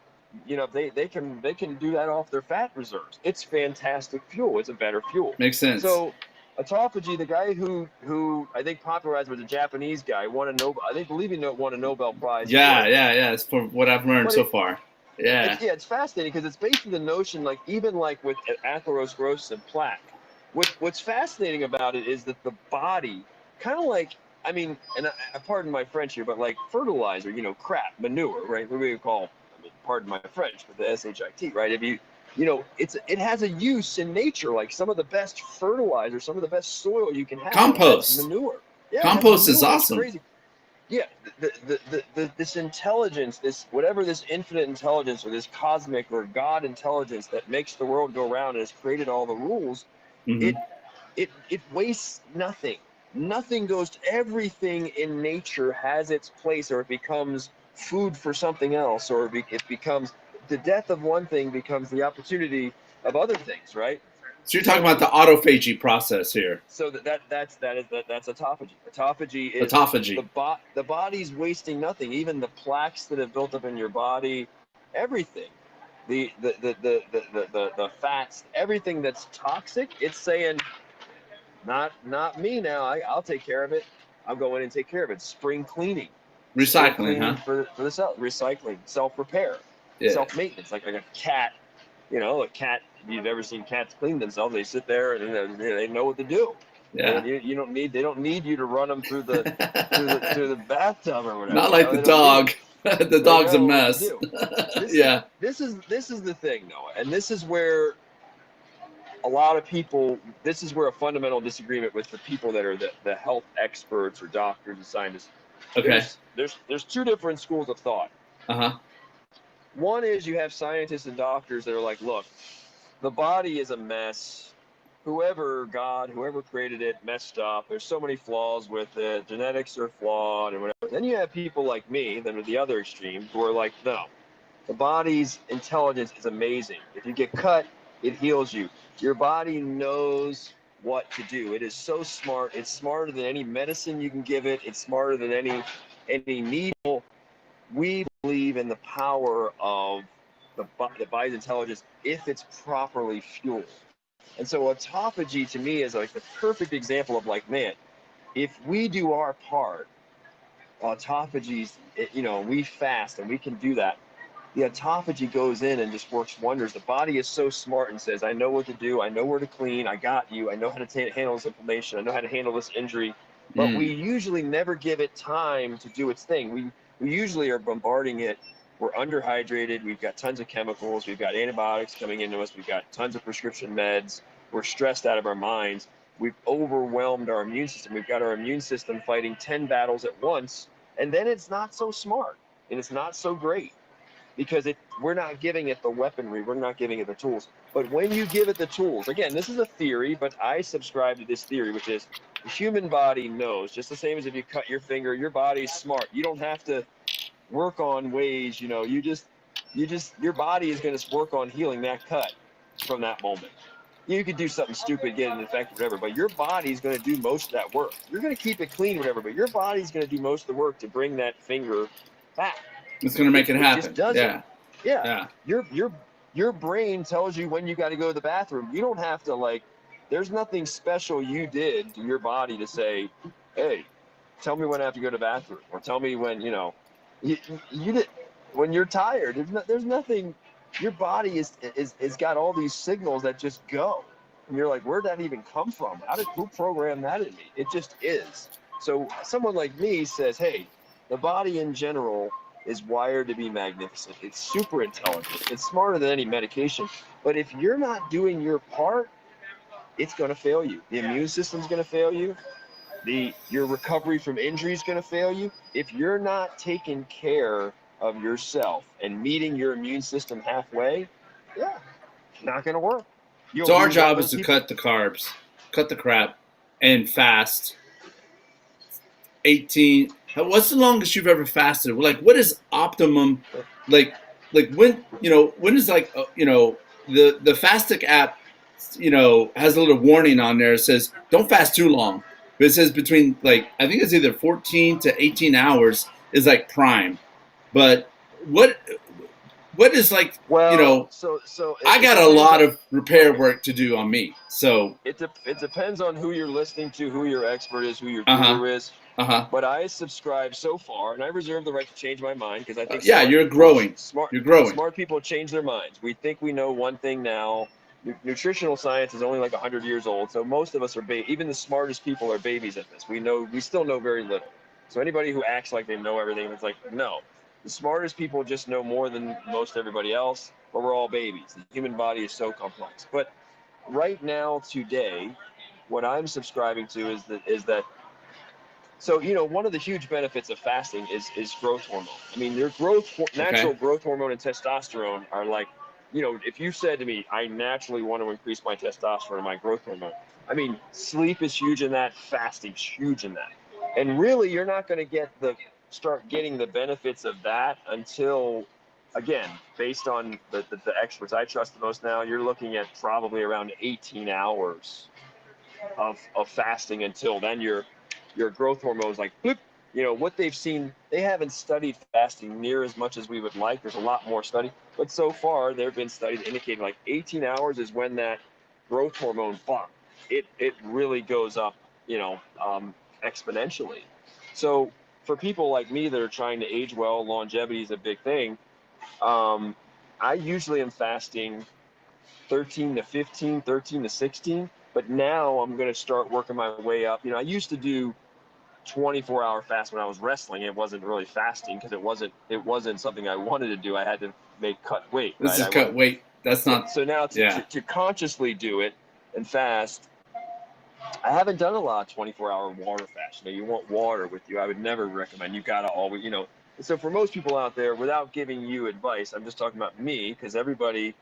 they can do that off their fat reserves. It's fantastic fuel. It's a better fuel. Makes sense. So autophagy, the guy who I think popularized, was a Japanese guy. Won a Nobel. I think believe he won a Nobel Prize for Yeah, it. yeah, yeah. It's for what I've learned But so far. Yeah. it's fascinating because it's based on the notion, like, even like with atherosclerosis and plaque. What's fascinating about it is that the body, kind of like, I mean, and I pardon my French here, but like fertilizer, crap, manure, right? What do we call? I mean, pardon my French, but the shit, right? If it has a use in nature. Like, some of the best fertilizer, some of the best soil you can have, that's Compost. manure. Yeah, that's Compost is manure. It's awesome. crazy. Yeah, this intelligence, this whatever, this infinite intelligence or this cosmic or God intelligence that makes the world go round and has created all the rules, Hmm. it it wastes nothing. Nothing goes. Everything in nature has its place, or it becomes food for something else, or it becomes, the death of one thing becomes the opportunity of other things, right? So you're talking So about the autophagy process here. that's autophagy. Autophagy is Autophagy. the body's wasting nothing. Even the plaques that have built up in your body, everything, the fats, everything that's toxic, it's saying, not me now. I'll take care of it. I'll go in and take care of it. Spring Recycling, huh? cleaning for the cell, recycling, self repair, Yeah. self maintenance, like a cat. A cat. If you've ever seen cats clean themselves, they sit there and they know what to do. Yeah. You don't need, they don't need you to run them through the bathtub or Not whatever. like the They don't need dog. it. The They dog's a know what to mess. do. This Yeah. this is the thing, Noah, and this is where a lot of people. This is where a fundamental disagreement with the people that are the health experts or doctors and scientists. Okay. There's two different schools of thought. Uh-huh. One is you have scientists and doctors that are like, look, the body is a mess. God, whoever created it, messed up. There's so many flaws with it. Genetics are flawed and whatever. Then you have people like me that are the other extreme who are like, no, the body's intelligence is amazing. If you get cut, it heals you. Your body knows what to do. It is so smart. It's smarter than any medicine you can give it. It's smarter than any needle. We believe in the power of the body's intelligence if it's properly fueled. And so autophagy to me is like the perfect example of like, man, if we do our part, autophagies, we fast and we can do that. The autophagy goes in and just works wonders. The body is so smart and says, I know what to do. I know where to clean. I got you. I know how to handle this inflammation. I know how to handle this injury. But we usually never give it time to do its thing. We usually are bombarding it. We're underhydrated. We've got tons of chemicals. We've got antibiotics coming into us. We've got tons of prescription meds. We're stressed out of our minds. We've overwhelmed our immune system. We've got our immune system fighting 10 battles at once. And then it's not so smart and it's not so great because we're not giving it the weaponry. We're not giving it the tools. But when you give it the tools, again, this is a theory, but I subscribe to this theory, which is the human body knows, just the same as if you cut your finger, your body's smart. You don't have to work on ways, your body is going to work on healing that cut from that moment. You could do something stupid, get an infection, whatever, but your body's going to do most of that work. You're going to keep it clean, whatever, but your body's going to do most of the work to bring that finger back. It's going to make it happen. It just doesn't. Yeah. Your brain tells you when you got to go to the bathroom. You don't have to there's nothing special you did to your body to say, hey, tell me when I have to go to the bathroom, or tell me when, you did when you're tired. There's nothing. Your body is got all these signals that just go, and you're like, where'd that even come from? Who programmed that in me? It just is. So someone like me says, hey, the body in general is wired to be magnificent. It's super intelligent. It's smarter than any medication. But if you're not doing your part, it's going to fail you. The immune system's going to fail you. Your recovery from injury is going to fail you. If you're not taking care of yourself and meeting your immune system halfway, it's not going to work. So our job is to cut the carbs, cut the crap, and fast. 18. What's the longest you've ever fasted? Like, what is optimum? Like when is the Fastic app, has a little warning on there. It says don't fast too long. But it says between I think it's either 14 to 18 hours is like prime. But what is so I got a lot of repair work to do on me. So it depends on who you're listening to, who your expert is, who your guru is. But I subscribe so far, and I reserve the right to change my mind because I think you're growing. You're growing. Smart people change their minds. We think we know one thing now. Nutritional science is only 100 years old, so most of us are even the smartest people are babies at this. We still know very little. So anybody who acts like they know everything, it's like, no. The smartest people just know more than most everybody else, but we're all babies. The human body is so complex. But right now, today, what I'm subscribing to is that. So, one of the huge benefits of fasting is growth hormone. I mean, your natural growth hormone and testosterone are if you said to me, I naturally want to increase my testosterone and my growth hormone, I mean, sleep is huge in that, fasting's huge in that. And really, you're not going to start getting the benefits of that until, again, based on the experts I trust the most now, you're looking at probably around 18 hours of fasting. Until then, your growth hormones bloop. What they've seen, they haven't studied fasting near as much as we would like. There's a lot more study, but so far there have been studies indicating 18 hours is when that growth hormone bump, it really goes up, exponentially. So for people like me that are trying to age well, longevity is a big thing. I usually am fasting 13 to 15, 13 to 16, but now I'm going to start working my way up. I used to do 24-hour fast when I was wrestling. It wasn't really fasting because it wasn't something I wanted to do. I had to cut weight. This is cut weight. That's not. So now to consciously do it and fast, I haven't done a lot of 24-hour water fast. You want water with you. I would never recommend. You gotta always, So for most people out there, without giving you advice, I'm just talking about me, because everybody's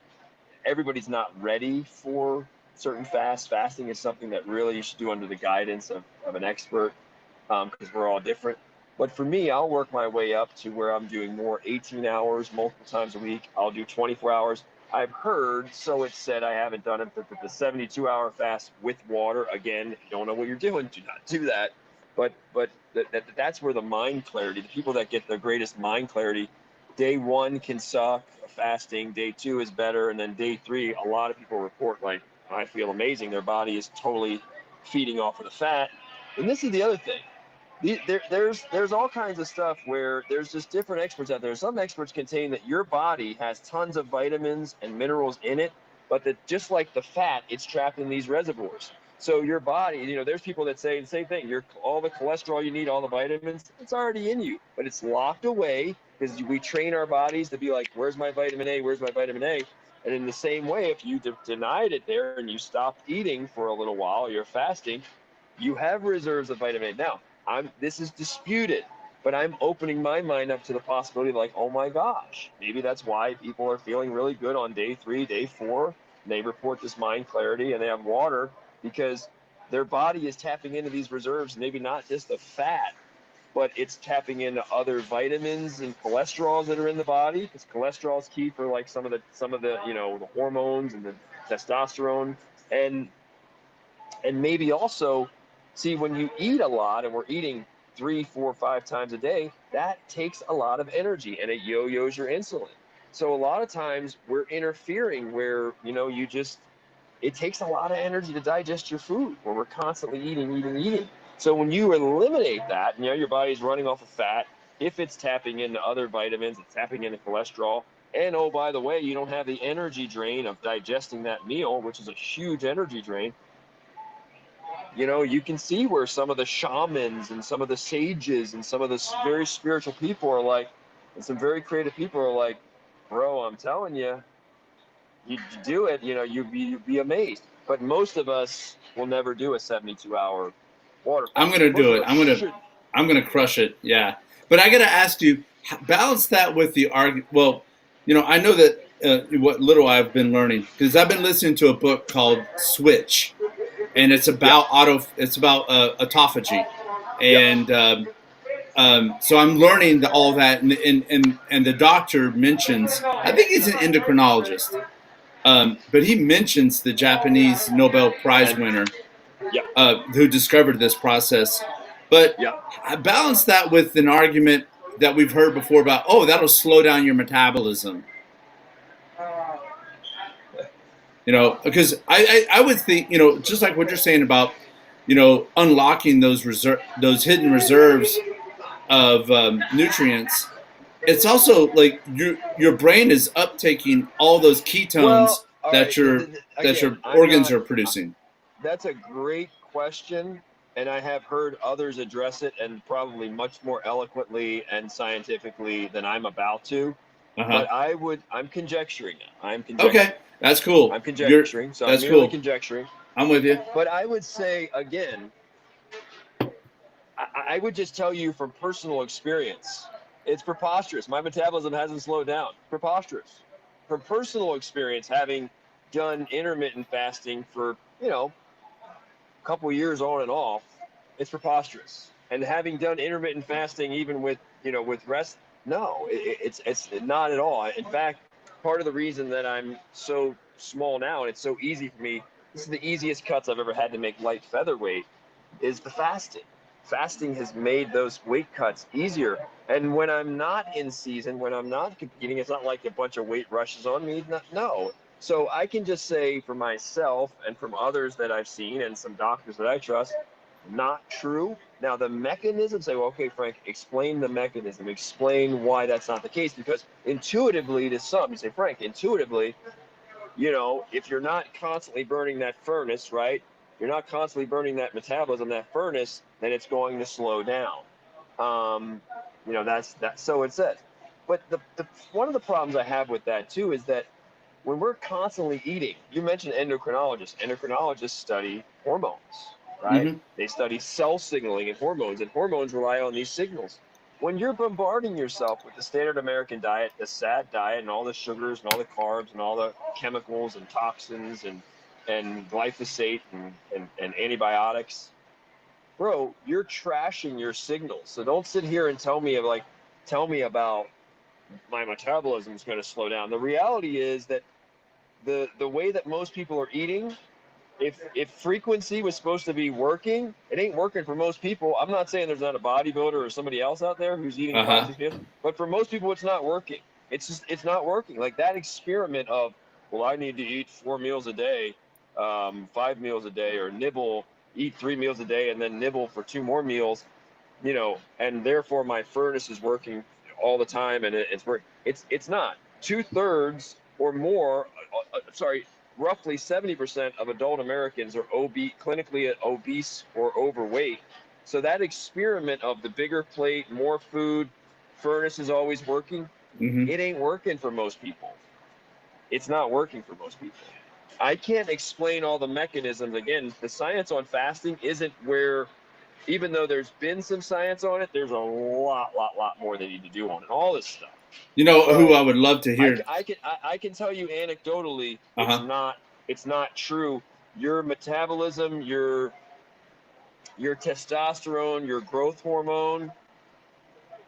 not ready for certain fast. Fasting is something that really you should do under the guidance of an expert, because we're all different. But for me, I'll work my way up to where I'm doing more 18 hours multiple times a week. I'll do 24 hours. I've heard, so it's said, I haven't done it, but the 72-hour fast with water, again, if you don't know what you're doing, do not do that. But that's where the mind clarity, the people that get the greatest mind clarity, day one can suck fasting, day two is better, and then day three, a lot of people report like, I feel amazing. Their body is totally feeding off of the fat. And this is the other thing. There's all kinds of stuff where there's just different experts out there. Some experts contain that your body has tons of vitamins and minerals in it, but that just like the fat, it's trapped in these reservoirs. So your body, there's people that say the same thing. All the cholesterol you need, all the vitamins, it's already in you, but it's locked away because we train our bodies to be like, where's my vitamin A? Where's my vitamin A? And in the same way, if you denied it there and you stopped eating for a little while, you're fasting, you have reserves of vitamin A. Now, this is disputed, but I'm opening my mind up to the possibility of like, oh my gosh, maybe that's why people are feeling really good on day 3, day 4. They report this mind clarity and they have water because their body is tapping into these reserves, maybe not just the fat, but it's tapping into other vitamins and cholesterols that are in the body, because cholesterol is key for like some of the the hormones and the testosterone, and maybe also, see, when you eat a lot and we're eating 3, 4, 5 times a day, that takes a lot of energy and it yo-yos your insulin. So a lot of times we're interfering where it takes a lot of energy to digest your food when we're constantly eating. So when you eliminate that, your body's running off of fat. If it's tapping into other vitamins, it's tapping into cholesterol. And oh, by the way, you don't have the energy drain of digesting that meal, which is a huge energy drain. You can see where some of the shamans and some of the sages and some of the very spiritual people are like, and some very creative people are like, bro, I'm telling you, you do it, you'd be amazed. But most of us will never do a 72-hour water I'm fast. gonna Most do of it. us should. I'm gonna crush it. Yeah, but I gotta ask you, balance that with the argument. Well, I know that what little I've been learning, because I've been listening to a book called Switch, and it's Yeah, about autophagy, yeah, and so I'm learning all that, and the doctor mentions, I think he's an endocrinologist, but he mentions the Japanese Nobel Prize and winner yeah, who discovered this process. But yeah. I balance that with an argument that we've heard before about, oh, that'll slow down your metabolism. Because I would think, just like what you're saying about, unlocking those hidden reserves of nutrients. It's also like your brain is uptaking all those ketones Well, all that right. your Again, I'm organs not. are producing. That's a great question, and I have heard others address it, and probably much more eloquently and scientifically than I'm about to. Uh huh. But I'm conjecturing now. I'm Okay, conjecturing. that's cool. I'm conjecturing. So I'm That's merely cool. conjecturing. I'm with you. But I would say again, I would just tell you from personal experience, it's preposterous. My metabolism hasn't slowed down. Preposterous. From personal experience, having done intermittent fasting for a couple years on and off, it's preposterous. And having done intermittent fasting, even with rest, no, it's not at all. In fact, part of the reason that I'm so small now and it's so easy for me, this is the easiest cuts I've ever had to make light featherweight, is the fasting. Fasting has made those weight cuts easier. And when I'm not in season, when I'm not competing, it's not like a bunch of weight rushes on me. No. So I can just say for myself and from others that I've seen and some doctors that I trust, not true. Now the mechanism, say, well, okay, Frank, explain the mechanism, explain why that's not the case, because intuitively to some, you say, Frank, intuitively, if you're not constantly burning that furnace, right? You're not constantly burning that metabolism, that furnace, then it's going to slow down. Um, that's that. So it says. But the one of the problems I have with that too is that when we're constantly eating, you mentioned endocrinologists. Endocrinologists study hormones. right? They study cell signaling and hormones rely on these signals. When you're bombarding yourself with the standard American diet, the SAD diet, and all the sugars and all the carbs and all the chemicals and toxins and glyphosate and antibiotics, bro, you're trashing your signals. So don't sit here and tell me about my metabolism is going to slow down. The reality is that the way that most people are eating, if frequency was supposed to be working, it ain't working for most people. I'm not saying there's not a bodybuilder or somebody else out there who's eating 5-6 meals, but for most people, it's not working. It's not working. Like that experiment of, well, I need to eat 4 meals a day, 5 meals a day, or eat 3 meals a day and then nibble for 2 more meals, and therefore my furnace is working all the time and it's working. It's not. 2/3 or more, roughly 70% of adult Americans are clinically obese or overweight. So that experiment of the bigger plate, more food, furnace is always working. It ain't working for most people. It's not working for most people. I can't explain all the mechanisms. Again, the science on fasting isn't where, even though there's been some science on it, there's a lot more they need to do on it. All this stuff. You know who I would love to hear? I can tell you anecdotally, it's not true. Your metabolism, your testosterone, your growth hormone.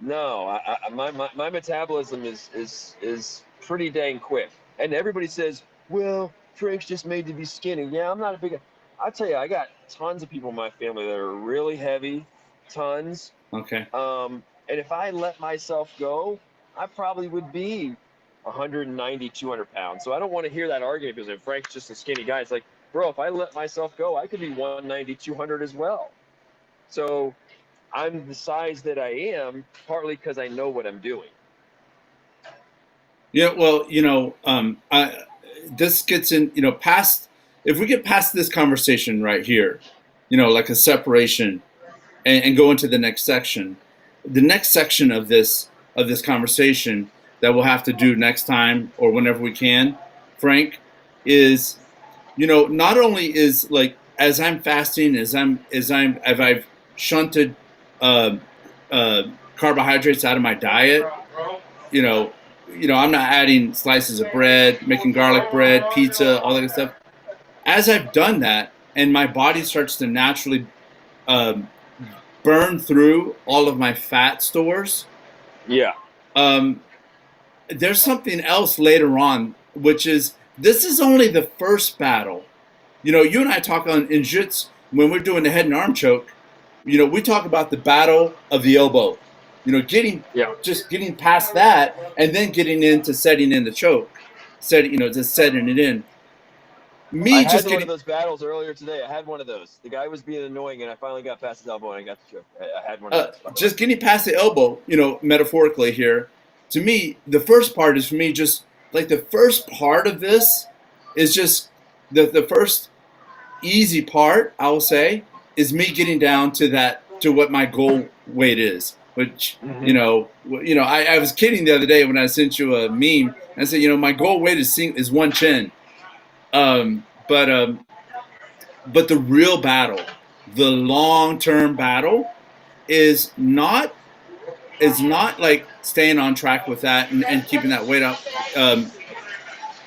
No, my metabolism is pretty dang quick. And everybody says, well, Frank's just made to be skinny. Yeah, I'm not a big. I'll tell you, I got tons of people in my family that are really heavy, tons. Okay. And if I let myself go, I probably would be 190, 200 pounds. So I don't want to hear that argument because if Frank's just a skinny guy, it's like, bro, if I let myself go, I could be 190, 200 as well. So I'm the size that I am partly because I know what I'm doing. Yeah, well, this gets in, if we get past this conversation right here, like a separation and go into the next section of this conversation that we'll have to do next time or whenever we can, Frank, is, not only is like, as I'm fasting, as I've shunted carbohydrates out of my diet, I'm not adding slices of bread, making garlic bread, pizza, all that good stuff. As I've done that, and my body starts to naturally burn through all of my fat stores. Yeah. There's something else later on, which is, this is only the first battle. You and I talk in Jiu-Jitsu, when we're doing the head and arm choke, we talk about the battle of the elbow. Getting past that and then getting into setting in the choke, just setting it in. I had one of those battles earlier today. I had one of those. The guy was being annoying, and I finally got past his elbow, and I got the choke. I had one of those. Just getting past the elbow, metaphorically here, to me, the first part is for me just, like, the first part of this is just, the first easy part, I will say, is me getting down to what my goal weight is. Which, I was kidding the other day when I sent you a meme. I said, my goal weight is 110. But the real battle, the long-term battle, is not like staying on track with that and keeping that weight up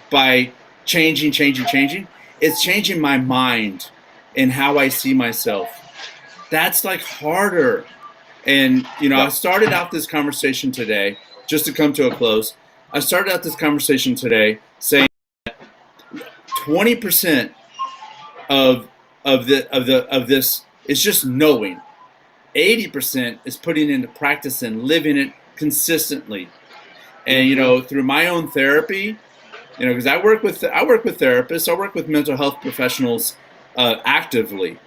by changing. It's changing my mind and how I see myself. That's like harder. And, I started out this conversation today, just to come to a close. I started out this conversation today saying that 20% of this is just knowing. 80% is putting into practice and living it consistently. And, through my own therapy, because I work with therapists, I work with mental health professionals actively.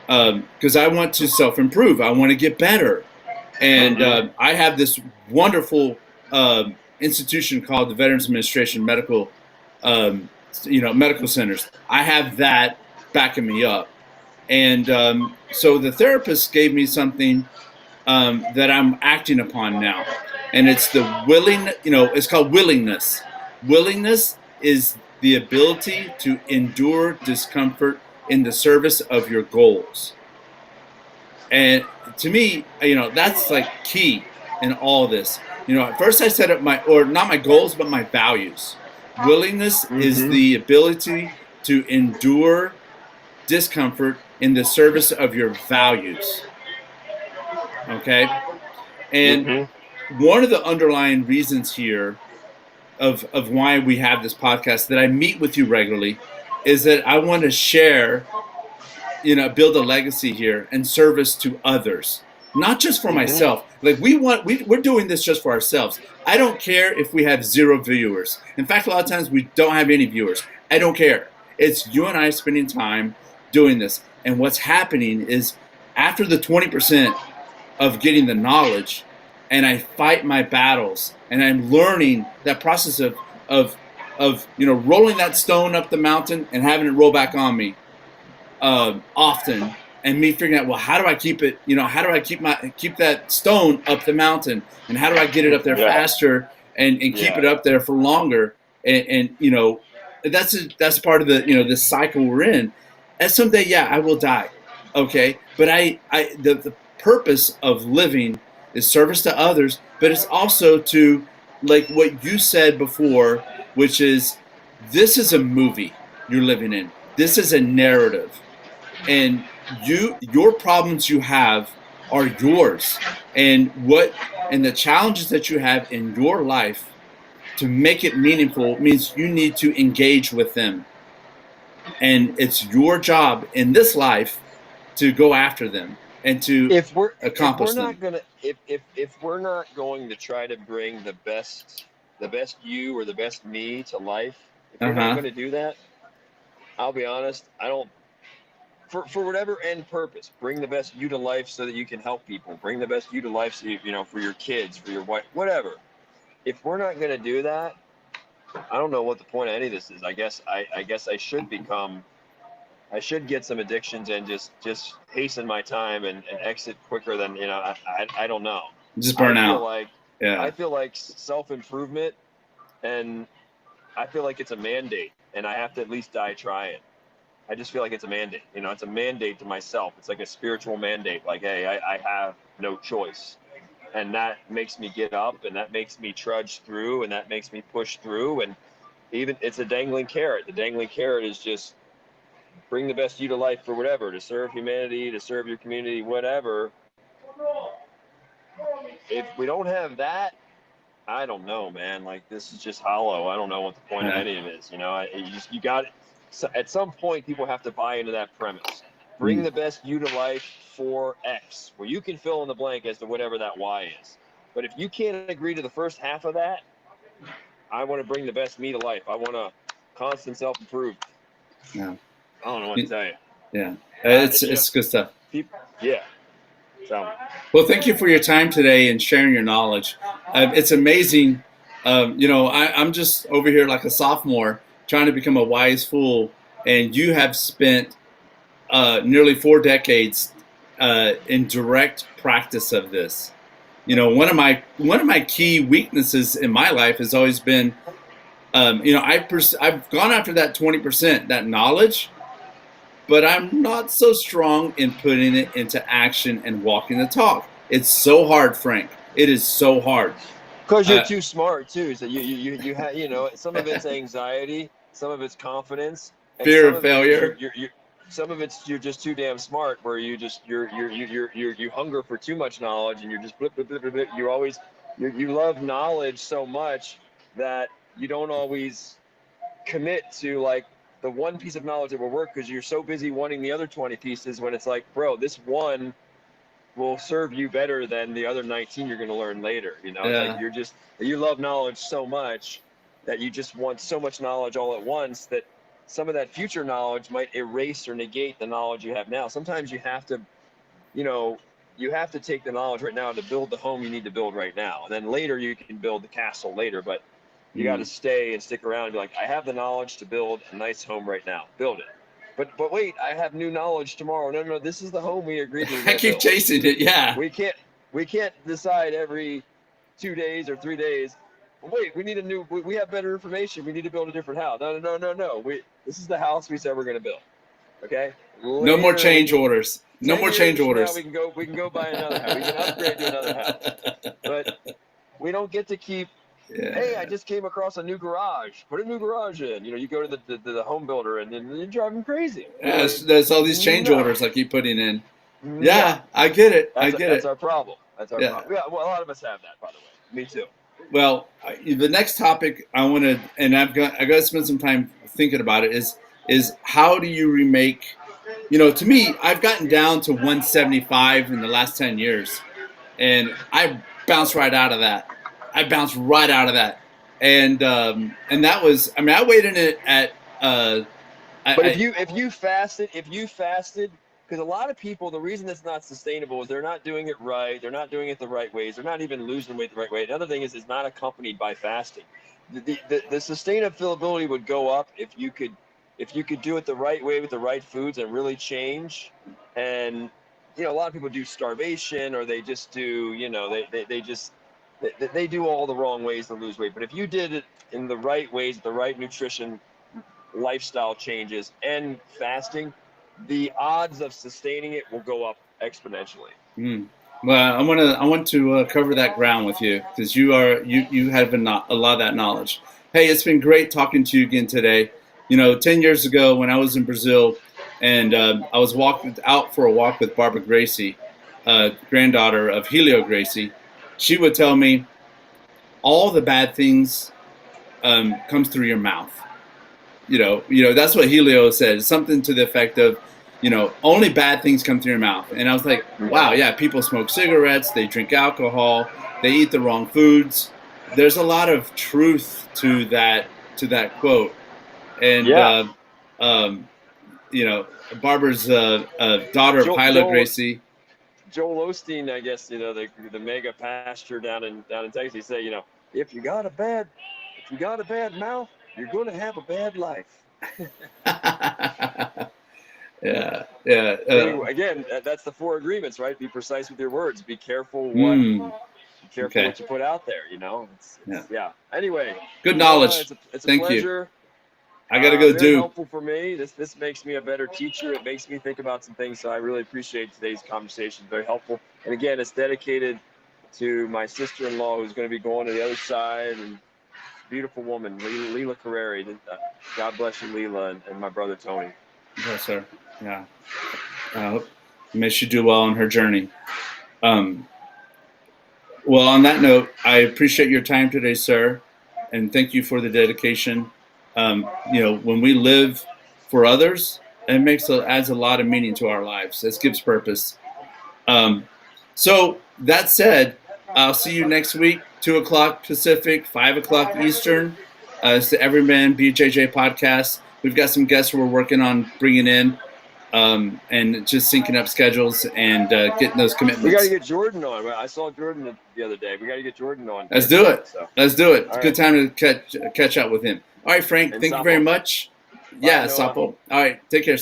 Because I want to self-improve. I want to get better. And I have this wonderful institution called the Veterans Administration Medical centers. I have that backing me up. And so the therapist gave me something that I'm acting upon now. And it's it's called willingness. Willingness is the ability to endure discomfort in the service of your goals. And to me, that's like key in all this. At first I set up not my goals, but my values. Willingness is Mm-hmm. the ability to endure discomfort in the service of your values. Okay. And Mm-hmm. one of the underlying reasons here of why we have this podcast, that I meet with you regularly, is that I want to share, build a legacy here and service to others, not just for Mm-hmm. myself. Like we're doing this just for ourselves. I don't care if we have 0 viewers. In fact, a lot of times we don't have any viewers. I don't care. It's you and I spending time doing this. And what's happening is, after the 20% of getting the knowledge, and I fight my battles, and I'm learning that process of rolling that stone up the mountain and having it roll back on me often, and me figuring out, well, how do I keep it? How do I keep that stone up the mountain, and how do I get it up there faster and keep it up there for longer? And that's part of the this cycle we're in. And someday, yeah, I will die, okay, but the purpose of living is service to others, but it's also to, like what you said before, which is, this is a movie you're living in. This is a narrative, and your problems you have are yours, and the challenges that you have in your life, to make it meaningful, means you need to engage with them, and it's your job in this life to go after them and to accomplish them. If we're not going to try to bring the best you or the best me to life, if we're not going to do that, I'll be honest, I don't, for whatever end purpose, bring the best you to life so that you can help people, bring the best you to life so for your kids, for your wife, whatever. If we're not going to do that, I don't know what the point of any of this is. I guess I should get some addictions and just hasten my time and exit quicker than, I don't know. Just burn out. I feel like self-improvement, and I feel like it's a mandate, and I have to at least die trying. I just feel like it's a mandate. It's a mandate to myself. It's like a spiritual mandate. Like, hey, I have no choice. And that makes me get up, and that makes me trudge through, and that makes me push through. And even, it's a dangling carrot. The dangling carrot is just bring the best you to life for whatever, to serve humanity, to serve your community, whatever. If we don't have that, I don't know, man. Like, this is just hollow. I don't know what the point of any of it is. You got, so at some point, people have to buy into that premise. Bring the best you to life for X, where you can fill in the blank as to whatever that Y is. But if you can't agree to the first half of that, I want to bring the best me to life. I want to constant self-improve. Yeah. I don't know what to tell you. Yeah. It's good stuff. Yeah. So. Well, thank you for your time today and sharing your knowledge. It's amazing. I'm just over here like a sophomore trying to become a wise fool, and you have spent nearly 4 decades in direct practice of this. One of my key weaknesses in my life has always been, I've gone after that 20%, that knowledge, but I'm not so strong in putting it into action and walking the talk. It's so hard, Frank. It is so hard. Because you're too smart too. So you have, some of it's anxiety, some of it's confidence, and fear of failure. Some of it's you're just too damn smart, where you hunger for too much knowledge, and you're just blip, blip, blip, blip, blip. You love knowledge so much that you don't always commit to, like, the one piece of knowledge that will work, because you're so busy wanting the other 20 pieces, when it's like, bro, this one will serve you better than the other 19 you're going to learn later. It's like you love knowledge so much that you just want so much knowledge all at once that some of that future knowledge might erase or negate the knowledge you have now. Sometimes you have to, take the knowledge right now to build the home you need to build right now. And then later you can build the castle later, but you got to stay and stick around and be like, I have the knowledge to build a nice home right now. Build it. But wait, I have new knowledge tomorrow. No, this is the home we agreed to. I keep chasing it. Yeah. We can't decide every 2 days or 3 days. Wait, we have better information. We need to build a different house. No. This is the house we said we're going to build. Okay. No more change orders. No 10 more years change from now, orders. we can go buy another house. We can upgrade to another house. But we don't get to keep. Yeah. Hey, I just came across a new garage. Put a new garage in. You go to the home builder, and then you drive them crazy. Yeah, there's all these change No. orders I keep putting in. No. Yeah, I get it. That's our problem. That's our Yeah. problem. Yeah, well, a lot of us have that, by the way. Me too. Well, the next topic I want to, and I got to spend some time thinking about it, is how do you remake? To me, I've gotten down to 175 in the last 10 years, and I bounced right out of that. And that was, I mean, I weighed in it at. But if you fasted, because a lot of people, the reason it's not sustainable is they're not doing it right. They're not doing it the right ways. They're not even losing weight the right way. Another thing is it's not accompanied by fasting. The sustainability would go up if you could do it the right way with the right foods and really change. And a lot of people do starvation, or they just do they do all the wrong ways to lose weight. But if you did it in the right ways, the right nutrition, lifestyle changes, and fasting, the odds of sustaining it will go up exponentially. Well, I want to cover that ground with you, because you have a lot of that knowledge. Hey, it's been great talking to you again today. 10 years ago when I was in Brazil, and I was out for a walk with Barbara Gracie, granddaughter of Helio Gracie. She would tell me, all the bad things comes through your mouth. That's what Helio said. Something to the effect of, only bad things come through your mouth. And I was like, wow, yeah, people smoke cigarettes, they drink alcohol, they eat the wrong foods. There's a lot of truth to that quote. And Barbara's daughter, Hyla Gracie. Joel Osteen, I guess, the mega pastor down in Texas, he said, if you got a bad mouth, you're going to have a bad life. Yeah. Anyway, again, that's the 4 agreements, right? Be precise with your words. Be careful what you put out there. Yeah. Anyway, good knowledge. It's a Thank pleasure. You. I gotta go very helpful for me. This makes me a better teacher. It makes me think about some things. So I really appreciate today's conversation. Very helpful. And again, it's dedicated to my sister-in-law, who's going to be going to the other side, and beautiful woman, Leela Carreri. God bless you, Leela, and my brother Tony. Yes, sir. Yeah. May she do well on her journey. Well, on that note, I appreciate your time today, sir, and thank you for the dedication. When we live for others, it adds a lot of meaning to our lives. This gives purpose. So that said, I'll see you next week, 2:00 Pacific, 5:00 Eastern. It's the Everyman BJJ podcast. We've got some guests we're working on bringing in, and just syncing up schedules and getting those commitments. We got to get Jordan on. I saw Jordan the other day. We got to get Jordan on. Let's do it. So. Let's do it. It's a good time to catch up with him. All right, Frank. And thank Sapo. you very much. Bye, yeah, Noah. Sapo. All right. Take care, sir.